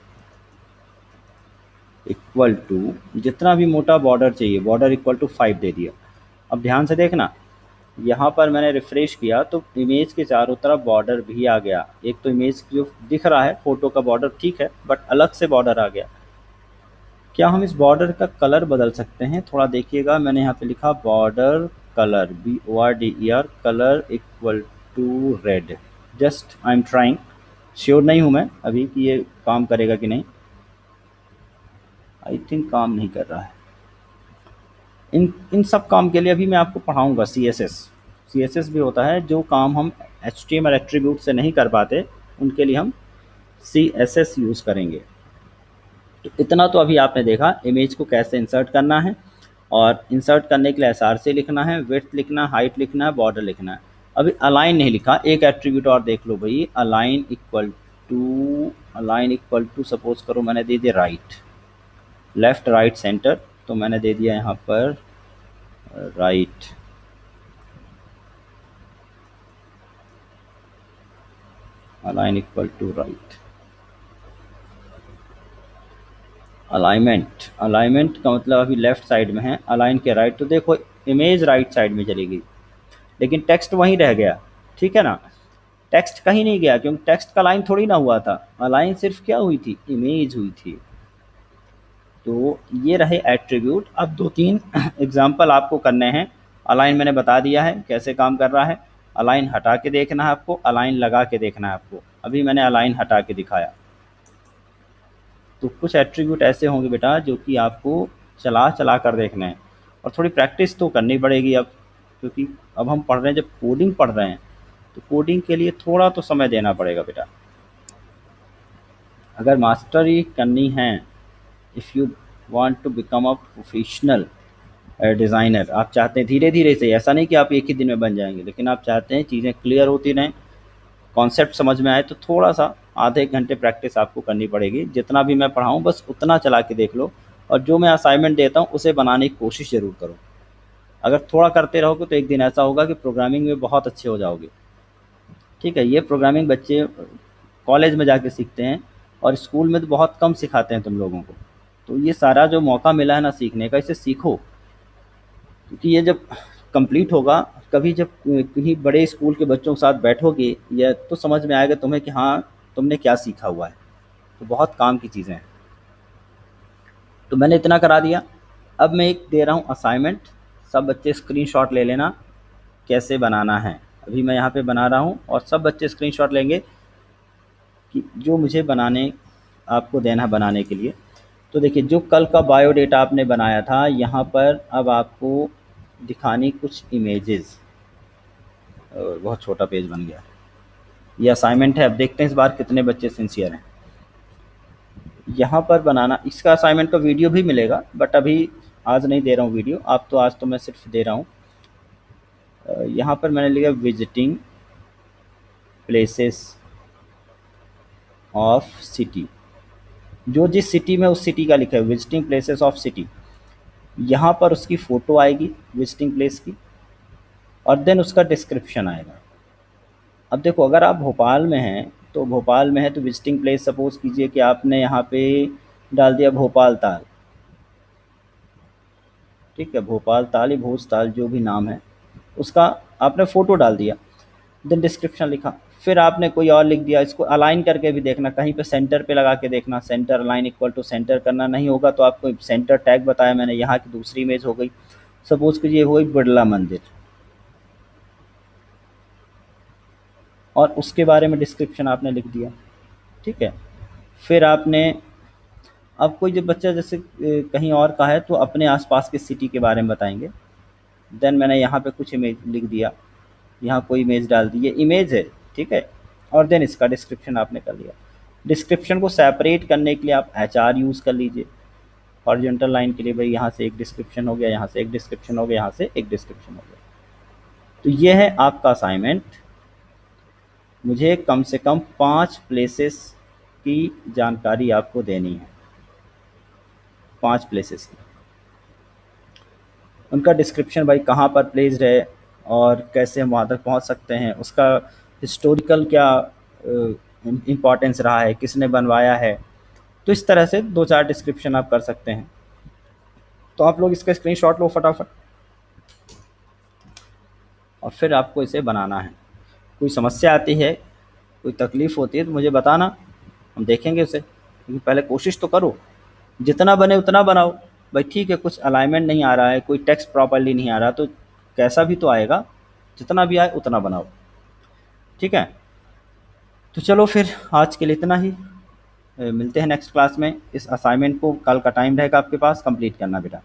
Speaker 1: इक्वल टू जितना भी मोटा बॉर्डर चाहिए, बॉर्डर इक्वल टू 5 दे दिया। अब ध्यान से देखना, यहाँ पर मैंने रिफ़्रेश किया तो इमेज के चारों तरफ बॉर्डर भी आ गया। एक तो इमेज जो दिख रहा है फ़ोटो का बॉर्डर ठीक है, बट अलग से बॉर्डर आ गया। क्या हम इस बॉर्डर का कलर बदल सकते हैं? थोड़ा देखिएगा, मैंने यहाँ पे लिखा border colour, BORDER colour equal to red. Just I am trying, sure नहीं हूँ मैं अभी कि ये काम करेगा कि नहीं। आई थिंक काम नहीं कर रहा है। इन इन सब काम के लिए अभी मैं आपको पढ़ाऊँगा CSS। CSS भी होता है, जो काम हम HTML एट्रीब्यूट से नहीं कर पाते, उनके लिए हम CSS यूज़ करेंगे। तो इतना तो अभी आपने देखा इमेज को कैसे इंसर्ट करना है, और इंसर्ट करने के लिए SRC लिखना है, विड्थ लिखना है, हाइट लिखना है, बॉर्डर लिखना है। अभी अलाइन नहीं लिखा, एक एट्रीब्यूट और देख लो भाई, अलाइन इक्वल टू सपोज करो मैंने दे दिया राइट, लेफ्ट राइट सेंटर, तो मैंने दे दिया यहाँ पर right. Align equal to right. Alignment का मतलब अभी लेफ्ट साइड में है, अलाइन के राइट, तो देखो इमेज राइट साइड में चली गई, लेकिन टेक्स्ट वहीं रह गया। ठीक है ना, टेक्स्ट कहीं नहीं गया, क्योंकि टेक्स्ट का लाइन थोड़ी ना हुआ था, अलाइन सिर्फ क्या हुई थी, इमेज हुई थी। तो ये रहे एट्रीब्यूट। अब दो तीन एग्जाम्पल आपको करने हैं। अलाइन मैंने बता दिया है कैसे काम कर रहा है, अलाइन हटा के देखना है आपको, अलाइन लगा के देखना है आपको। अभी मैंने अलाइन हटा के दिखाया। तो कुछ एट्रीब्यूट ऐसे होंगे बेटा जो कि आपको चला चला कर देखना है, और थोड़ी प्रैक्टिस तो करनी पड़ेगी अब, क्योंकि अब हम पढ़ रहे हैं, जब कोडिंग पढ़ रहे हैं तो कोडिंग के लिए थोड़ा तो समय देना पड़ेगा बेटा। अगर मास्टरी करनी है, if you want to become a professional designer, आप चाहते हैं धीरे धीरे से, ऐसा नहीं कि आप एक ही दिन में बन जाएंगे, लेकिन आप चाहते हैं चीज़ें क्लियर होती रहें, कॉन्सेप्ट समझ में आए, तो थोड़ा सा आधे एक घंटे प्रैक्टिस आपको करनी पड़ेगी। जितना भी मैं पढ़ाऊँ बस उतना चला के देख लो, और जो मैं असाइनमेंट देता हूँ उसे बनाने की कोशिश ज़रूर करो। अगर थोड़ा करते रहोगे तो एक दिन ऐसा होगा कि प्रोग्रामिंग में बहुत अच्छे हो जाओगे। ठीक है, ये प्रोग्रामिंग बच्चे कॉलेज में जाके सीखते हैं, और स्कूल में तो बहुत कम सिखाते हैं तुम लोगों को। तो ये सारा जो मौका मिला है ना सीखने का, इसे सीखो, क्योंकि ये जब कंप्लीट होगा, कभी जब किन्हीं बड़े स्कूल के बच्चों के साथ बैठोगे, या तो समझ में आएगा तुम्हें कि हाँ तुमने क्या सीखा हुआ है। तो बहुत काम की चीज़ें हैं। तो मैंने इतना करा दिया। अब मैं एक दे रहा हूँ असाइनमेंट, सब बच्चे स्क्रीनशॉट ले लेना कैसे बनाना है। अभी मैं यहाँ पे बना रहा हूँ, और सब बच्चे स्क्रीनशॉट लेंगे कि जो मुझे बनाने आपको देना है बनाने के लिए। तो देखिए, जो कल का बायोडेटा आपने बनाया था, यहाँ पर अब आपको दिखानी कुछ इमेजेस। बहुत छोटा पेज बन गया। ये असाइनमेंट है, अब देखते हैं इस बार कितने बच्चे सिंसियर हैं। यहाँ पर बनाना, इसका असाइनमेंट का वीडियो भी मिलेगा, बट अभी आज नहीं दे रहा हूँ वीडियो, आप तो आज तो मैं सिर्फ दे रहा हूँ। यहाँ पर मैंने लिखा विजिटिंग प्लेसेस ऑफ सिटी, जो जिस सिटी में उस सिटी का लिखा है, विजिटिंग प्लेसेस ऑफ सिटी। यहाँ पर उसकी फ़ोटो आएगी विजिटिंग प्लेस की, और देन उसका डिस्क्रिप्शन आएगा। अब देखो, अगर आप भोपाल में हैं तो भोपाल में है तो विजिटिंग प्लेस सपोज़ कीजिए कि आपने यहाँ पे डाल दिया भोपाल ताल। ठीक है, भोपाल ताल या भोज ताल जो भी नाम है, उसका आपने फ़ोटो डाल दिया, देन डिस्क्रिप्शन लिखा। फिर आपने कोई और लिख दिया, इसको अलाइन करके भी देखना, कहीं पे सेंटर पे लगा के देखना, centre align equal to centre करना, नहीं होगा तो आपको सेंटर टैग बताया मैंने। यहाँ की दूसरी इमेज हो गई, सपोज़ कीजिए हो गई बिरला मंदिर, और उसके बारे में डिस्क्रिप्शन आपने लिख दिया। ठीक है, फिर आपने, अब कोई जब बच्चा जैसे कहीं और का है तो अपने आसपास के सिटी के बारे में बताएंगे। देन मैंने यहाँ पे कुछ इमेज लिख दिया, यहाँ कोई इमेज डाल दी, ये इमेज है। ठीक है, और देन इसका डिस्क्रिप्शन आपने कर लिया। डिस्क्रिप्शन को सेपरेट करने के लिए आप HR यूज़ कर लीजिए। हॉरिजॉन्टल लाइन के लिए भाई यहाँ से एक डिस्क्रिप्शन हो गया, यहाँ से एक डिस्क्रिप्शन हो गया, यहाँ से एक डिस्क्रिप्शन हो गया। तो ये है आपका असाइनमेंट। मुझे कम से कम 5 प्लेसेस की जानकारी आपको देनी है, 5 प्लेसेस की, उनका डिस्क्रिप्शन भाई कहाँ पर प्लेस्ड है और कैसे हम वहाँ तक पहुँच सकते हैं, उसका हिस्टोरिकल क्या इम्पोर्टेंस रहा है, किसने बनवाया है, तो इस तरह से 2-4 डिस्क्रिप्शन आप कर सकते हैं। तो आप लोग इसका स्क्रीनशॉट लो फटाफट और फिर आपको इसे बनाना है। कोई समस्या आती है, कोई तकलीफ़ होती है तो मुझे बताना, हम देखेंगे उसे। लेकिन पहले कोशिश तो करो, जितना बने उतना बनाओ। भाई ठीक है, कुछ अलाइनमेंट नहीं आ रहा है, कोई टेक्स्ट प्रॉपर्ली नहीं आ रहा, तो कैसा भी तो आएगा, जितना भी आए उतना बनाओ। ठीक है, तो चलो फिर आज के लिए इतना ही। मिलते हैं नेक्स्ट क्लास में। इस असाइनमेंट को कल का टाइम रहेगा आपके पास, कंप्लीट करना बेटा।